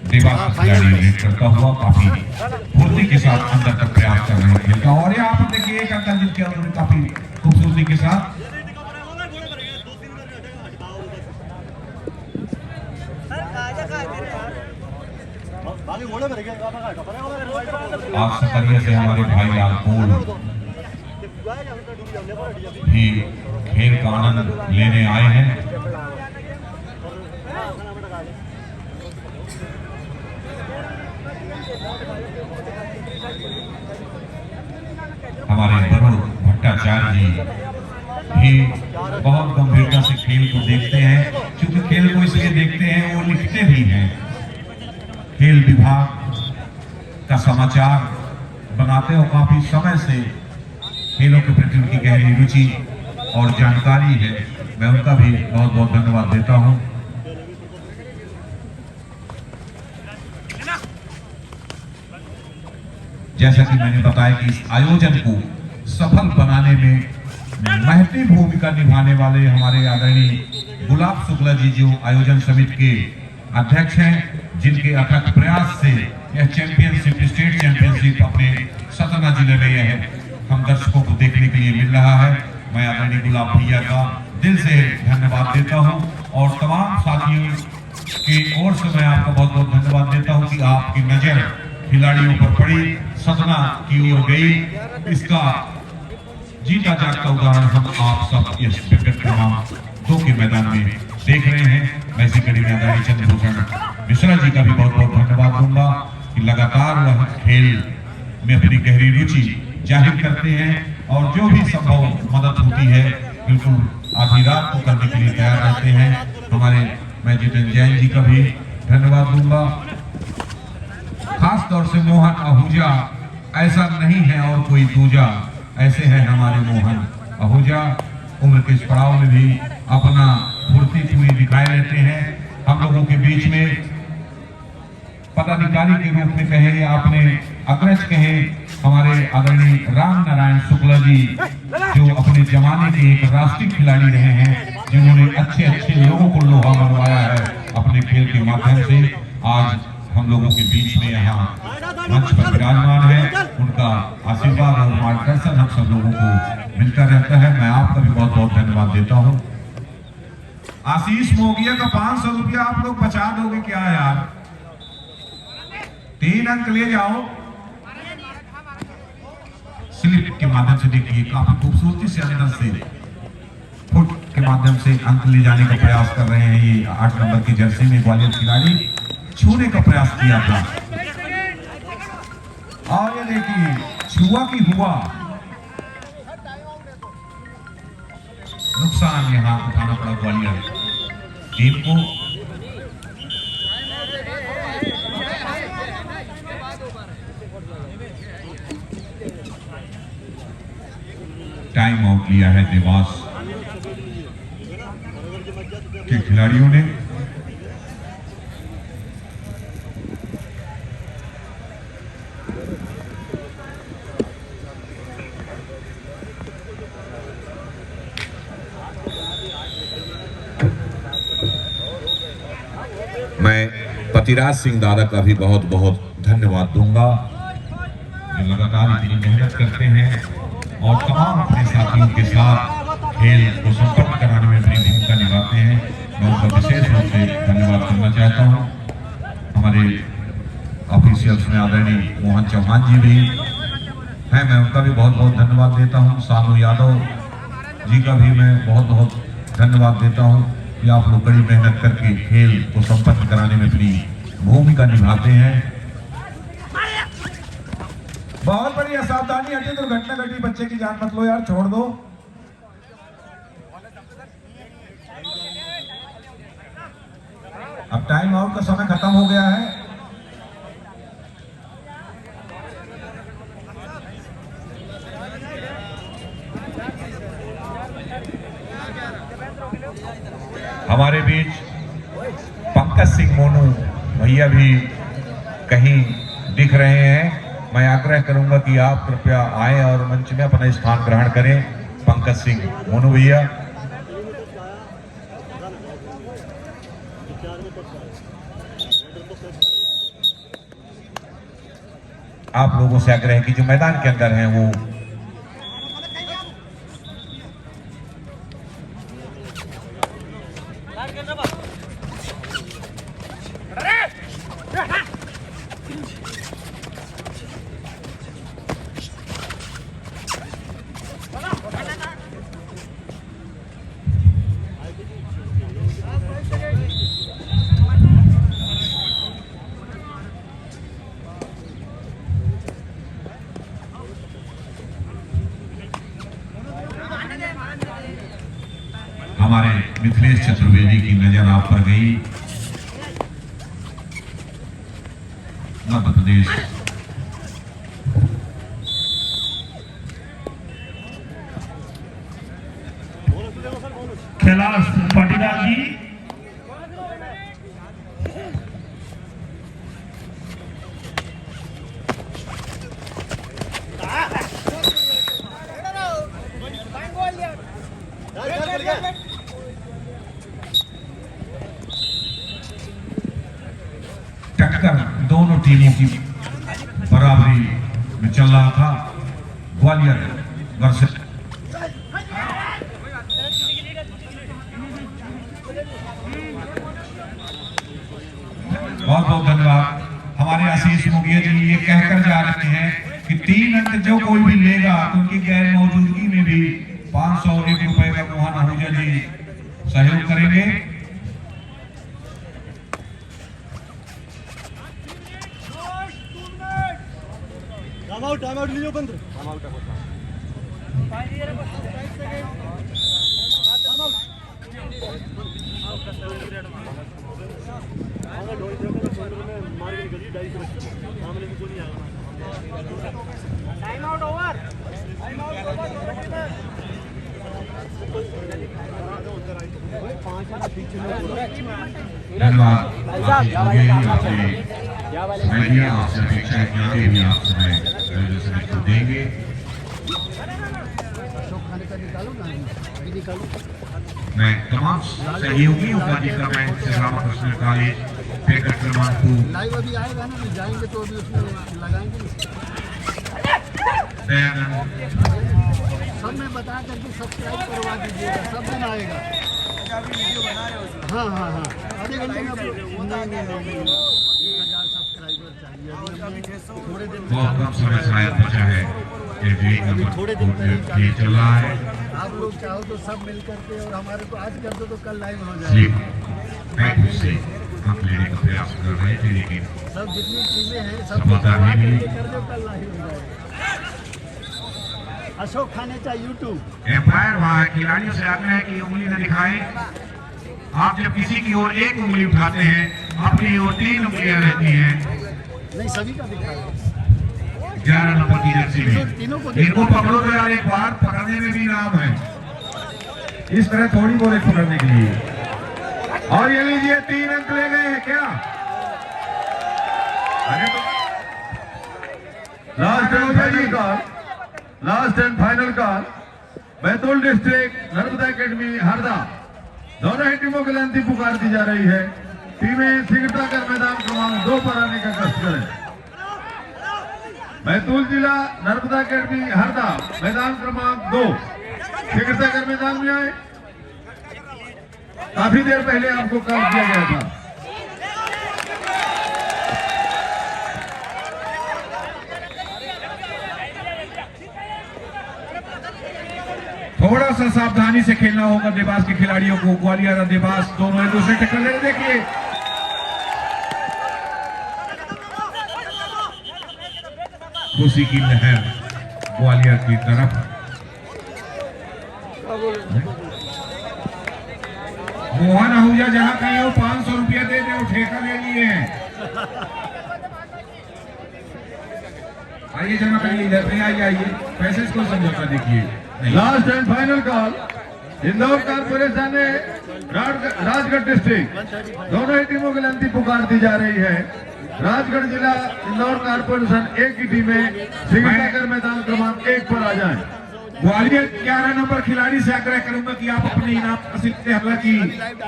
देवास खिलाड़ी रेड करता हुआ काफी फुर्ती के साथ अंदर तक प्रयास कर रहे हैं। और यहाँ पर देखिए एक अंतर जिनके उन्होंने काफी खूबसूरती के साथ आप सकरिया से हमारे भाई लाल कोल भी खेल का आनंद लेने आए हैं। हमारे वरुण भट्टाचार्य जी भी बहुत गंभीरता से खेल को देखते हैं। क्योंकि खेल को इसलिए देखते हैं, वो लिखते भी हैं। खेल विभाग का समाचार बनाते हो काफी समय से। खेलों के प्रति उनकी गहरी रुचि और जानकारी है, मैं उनका भी बहुत बहुत धन्यवाद देता हूं। जैसा कि मैंने बताया कि इस आयोजन को सफल बनाने में महती भूमिका निभाने वाले हमारे आदरणीय गुलाब शुक्ला जी जो आयोजन समिति के अध्यक्ष हैं, जिनके अथक प्रयास से यह चैंपियनशिप, स्टेट चैंपियनशिप अपने सतना जिले में यह हम दर्शकों को देखने के लिए मिल रहा है। मैं आदरणीय गुलाब भैया का दिल से धन्यवाद देता हूं और तमाम साथियों की ओर से मैं आपका बहुत बहुत धन्यवाद देता हूं कि आपकी नजर खिलाड़ियों पर पड़ी, सतना की ओर गई। इसका जीता जागता उदाहरण हम आप सब इस क्रिकेट क्रम 2 के मैदान में देख रहे हैं। मैं इसी कड़ी में आदरणीय चंद्रभूषण मिश्रा जी का भी बहुत बहुत धन्यवाद दूंगा कि लगातार वह खेल में अपनी गहरी रुचि जाहिर करते हैं और जो भी संभव मदद होती है बिल्कुल आधी रात को करने के लिए तैयार रहते हैं। हमारे मैं जितेंद्र जैन जी का भी धन्यवाद दूंगा। खास तौर से मोहन आहूजा, ऐसा नहीं है और कोई दूजा, ऐसे हैं हमारे मोहन आहूजा। उम्र के इस पड़ाव में भी अपना फुर्ती पूरी दिखाए रहते हैं। हम लोगों के बीच में पदाधिकारी के रूप में कहे या अपने अग्रज कहे हमारे आदरणीय राम नारायण शुक्ला जी, जो अपने जमाने के एक राष्ट्रीय खिलाड़ी रहे हैं, जिन्होंने अच्छे अच्छे लोगों को लोहा मनवाया है अपने खेल के माध्यम से। आज हम लोगों के बीच में यहाँ मंच पर विराजमान है। उनका आशीर्वाद और मार्गदर्शन हम सब लोगों को मिलता रहता है। मैं आपका भी बहुत बहुत धन्यवाद देता हूँ। आशीष मोगिया का 500 रुपया आप लोग बचा दोगे क्या यार? 3 अंक ले जाओ। स्लिप के माध्यम से देखिए काफी खूबसूरती से अंदर से फुट के माध्यम से अंक ले जाने का प्रयास कर रहे हैं। ये 8 नंबर की जर्सी में ग्वालियर खिलाड़ी छूने का प्रयास किया था और ये देखिए छुआ की हुआ। नुकसान यहां उठाना पड़ा ग्वालियर टीम को। टाइम आउट लिया है देवास के खिलाड़ियों ने। मैं पतिराज सिंह दादा का भी बहुत बहुत धन्यवाद दूंगा जो लगातार इतनी मेहनत करते हैं और तमाम अपने साथियों के साथ खेल को संपन्न कराने में बड़ी भूमिका निभाते हैं। मैं उनका विशेष रूप से धन्यवाद करना चाहता हूं। हमारे ऑफिशियल्स में आदरणीय मोहन चौहान जी भी हैं, मैं उनका भी बहुत बहुत धन्यवाद देता हूं। सानू यादव जी का भी मैं बहुत बहुत धन्यवाद देता हूं कि आप लोग बड़ी मेहनत करके खेल को संपन्न कराने में अपनी भूमिका निभाते हैं। बहुत बड़ी असावधानी हटी, दुर्घटना घटी, बच्चे की जान मत लो यार, छोड़ दो। अब टाइम आउट का समय खत्म हो गया है। हमारे बीच पंकज सिंह मोनू भैया भी कहीं दिख रहे हैं। मैं आग्रह करूंगा कि आप कृपया आए और मंच में अपना स्थान ग्रहण करें। पंकज सिंह मोनू भैया, आप लोगों से आग्रह है कि जो मैदान के अंदर हैं वो हमारे मिथिलेश चतुर्वेदी की नजर आप पर गई। मध्य प्रदेश कैलाश पाटीदार जी, टक्कर दोनों टीमों की बराबरी में चल रहा था। ग्वालियर वर्सेस बहुत बहुत धन्यवाद। हमारे आशीष मोगिया जी ये कहकर जा रहे हैं कि 3 अंक जो कोई भी लेगा तो उनकी गैर मौजूदगी में भी 501 रुपए का मोहन आहूजा जी सहयोग करेंगे। टाइम आउट लीजिए बंद। Time out over. धन्यवाद। आपसे अपेक्षा है कि आगे भी आप समय को देंगे। मैं तमाम सहयोगियों का जिक्र मैं रामकृष्ण काली पेकर क्रमांक लाइव अभी आएगा ना, जाएंगे तो अभी उसमें लगाएंगे सब में बता करके सब्सक्राइब करवा दीजिएगा, सब दिन आएगा। हाँ हाँ हाँ आधे घंटे में नहीं 1000 सब्सक्राइबर चाहिए अभी हमने थोड़े दिन बहुत कम समय शायद बचा है। ये viewing अभी नंबर थोड़े दिन पहले ये चल रहा है। आप लोग चाहो तो सब मिल करके और हमारे को आज कर दो तो कल लाइव हो जी जाएगा। मैं से हम लेने का प्रयास कर रहे थे लेकिन सब जितनी टीमें हैं सब समाचार आज नहीं मिली। कर दो कल लाइव हो जाएगा। अशोक खानेचा यूट्यूब एम्पायर वहाँ खिलाड़ियों से आग्रह है कि उंगली न दिखाएं। आप जब किसी की ओर एक उंगली उठाते हैं अपनी ओर 3 उंगलियां रहती हैं। नहीं सभी का दिखा रहे 11 नंबर की जर्सी तीनों को में इनको पकड़ो तो यार, एक बार पकड़ने में भी इनाम है। इस तरह थोड़ी बोले पकड़ने के लिए। और ये लीजिए 3 अंक ले गए हैं क्या? Last and final call, last and final call. Betul district Narmada academy Harda, दोनों ही टीमों के लिए अंतिम पुकार दी जा रही है। टीमें सिकटाकर मैदान क्रमांक 2 पर आने का कष्ट करें। बैतूल जिला नर्मदा एकेडमी हरदा, मैदान क्रमांक 2, सिकटाकर मैदान में आए। काफी देर पहले आपको कॉल किया गया था। थोड़ा सा सावधानी से खेलना होगा देवास के खिलाड़ियों को। ग्वालियर और देवास दोनों एक दूसरे टक्कर ले रहे। देखिए खुशी की लहर ग्वालियर की तरफ। मोहन आहूजा जहां कहीं हो 500 रुपया दे दे, वो ठेका ले लिए हैं। आइए जमा करिए, इधर नहीं आइए, पैसे को समझौता देखिए। Last and final call. Indore corporation ने राजगढ़ डिस्ट्रिक्ट, दोनों ही टीमों के लिए अंतिम पुकार दी जा रही है। राजगढ़ जिला इंदौर कारपोरेशन एक की टीमें सिकटाकर मैदान क्रमांक 1 पर आ जाएं। ग्वालियर 11 नंबर खिलाड़ी से आग्रह करूंगा कि आप अपने इनाम हासिल से हालांकि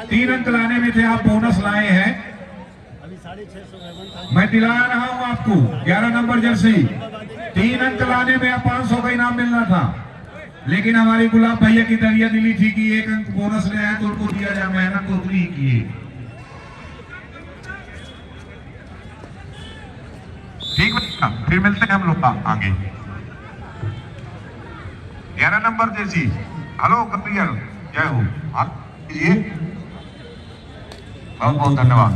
3 अंक लाने में थे, आप बोनस लाए हैं। अभी 650 मैं दिला रहा हूं आपको 11 नंबर जर्सी। 3 अंक लाने में 500 का इनाम मिलना था, लेकिन हमारे गुलाब भैया की दरिया दिली थी कि 1 अंक बोनस ले आए तो उनको दिया जाए। मेहनत तो उतनी ही की। ठीक है, फिर मिलते हैं हम लोग आगे। 11 नंबर जैसी। हेलो कपियर, जय हो। आप कीजिए, बहुत बहुत धन्यवाद।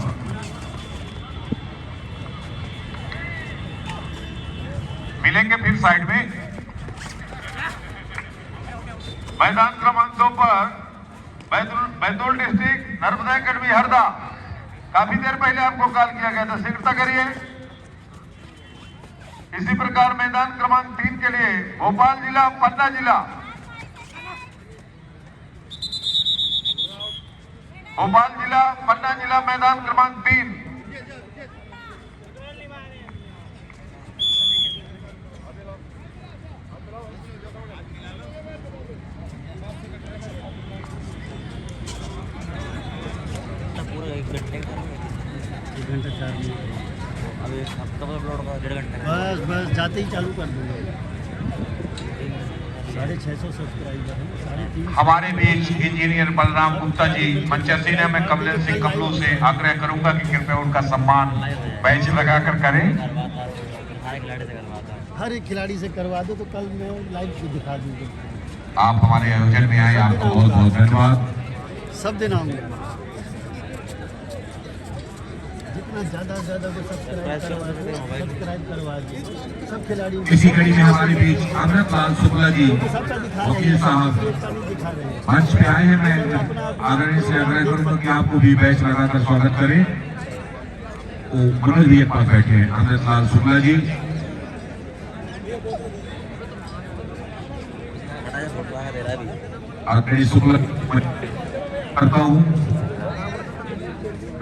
मिलेंगे फिर साइड में। मैदान क्रमांक 2 पर बैतूल डिस्ट्रिक्ट नर्मदा एकेडमी हरदा। काफी देर पहले आपको कॉल किया गया था, शीघ्रता करिए। इसी प्रकार मैदान क्रमांक 3 के लिए भोपाल जिला पन्ना जिला, भोपाल जिला पन्ना जिला मैदान क्रमांक 3। एक घंटा 4 मिनट अभी कब अपलोड होगा? 1.5 घंटा। बस जाते ही चालू कर दूंगा। 650 सब्सक्राइबर हैं, 3.5। हमारे बीच इंजीनियर बलराम गुप्ता जी मंचर है। मैं कमलेश सिंह कमलू से आग्रह करूंगा कि कृपया उनका सम्मान बैच लगाकर करें। हर एक खिलाड़ी से करवा दो तो कल मैं लाइव भी दिखा दूंगा। आप हमारे आयोजन में आए, आपको बहुत बहुत धन्यवाद। सब दिन आऊंगा। जितना ज़्यादा से ज़्यादा को सब्सक्राइब करवा दिए सब खिलाड़ियों। इसी कड़ी में हमारे बीच अमृतलाल शुक्ला जी सबका दिखा रहे वकील साहब हैं, दिखा रहे हैं। मंच पे आए हैं। मैं आदरणीय से आग्रह करूंगा कि आपको भी बैच लगाकर स्वागत करें। वो मनोज भी एक पास बैठे हैं, अमृतलाल शुक्ला जी। आदरणीय शुक्ला करता हूँ,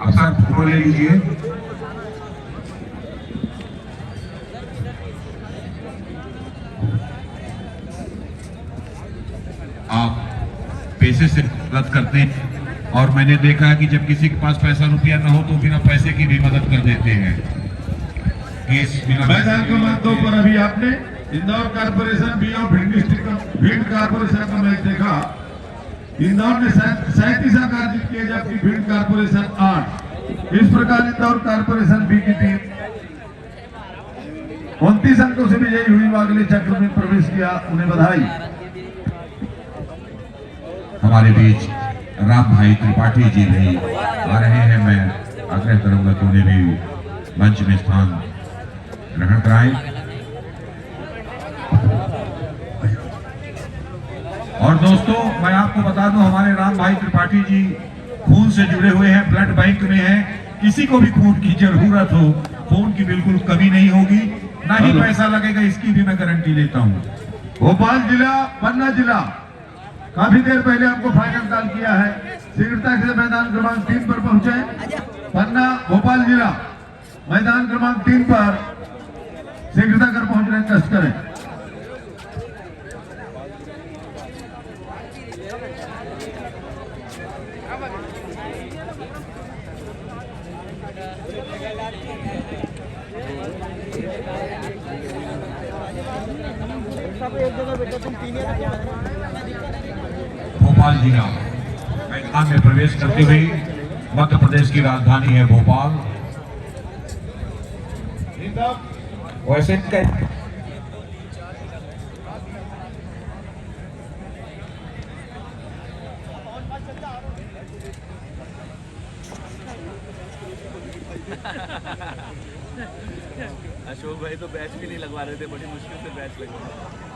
आप सर फोटो ले लीजिए। आप पैसे से मदद करते हैं और मैंने देखा है कि जब किसी के पास पैसा रुपया न हो तो बिना पैसे की भी मदद कर देते हैं। मैदान क्रमांक 2 पर अभी आपने Indore corporation Bhind district Bhind corporation का मैच देखा। इंदौर ने 37 अंक अर्जित किए जबकि भिंड कारपोरेशन 8। इस प्रकार इंदौर कारपोरेशन बी की टीम 29 अंकों से विजयी हुई, अगले चक्र में प्रवेश किया। उन्हें बधाई। हमारे बीच राम भाई त्रिपाठी जी भी आ रहे हैं। मैं आग्रह करूंगा कि उन्हें भी मंच में स्थान ग्रहण कराएं। और दोस्तों, मैं आपको बता दूं, हमारे राम भाई त्रिपाठी जी खून से जुड़े हुए हैं, ब्लड बैंक में हैं। किसी को भी खून की जरूरत हो, खून की बिल्कुल कमी नहीं होगी, ना ही पैसा लगेगा, इसकी भी मैं गारंटी लेता हूं। भोपाल जिला, पन्ना जिला काफी देर पहले आपको फाइनल कॉल किया है। शीघ्रता से मैदान क्रमांक 3 पर पहुंचे। पन्ना भोपाल जिला मैदान क्रमांक 3 पर शीघ्रता कर पहुंचने का कष्ट करें। भोपाल जिला मैदान में प्रवेश करते हुए, मध्य प्रदेश की राजधानी है भोपाल। वैसे अशोक भाई तो बैच भी नहीं लगवा रहे थे, बड़ी मुश्किल से बैच लगवा।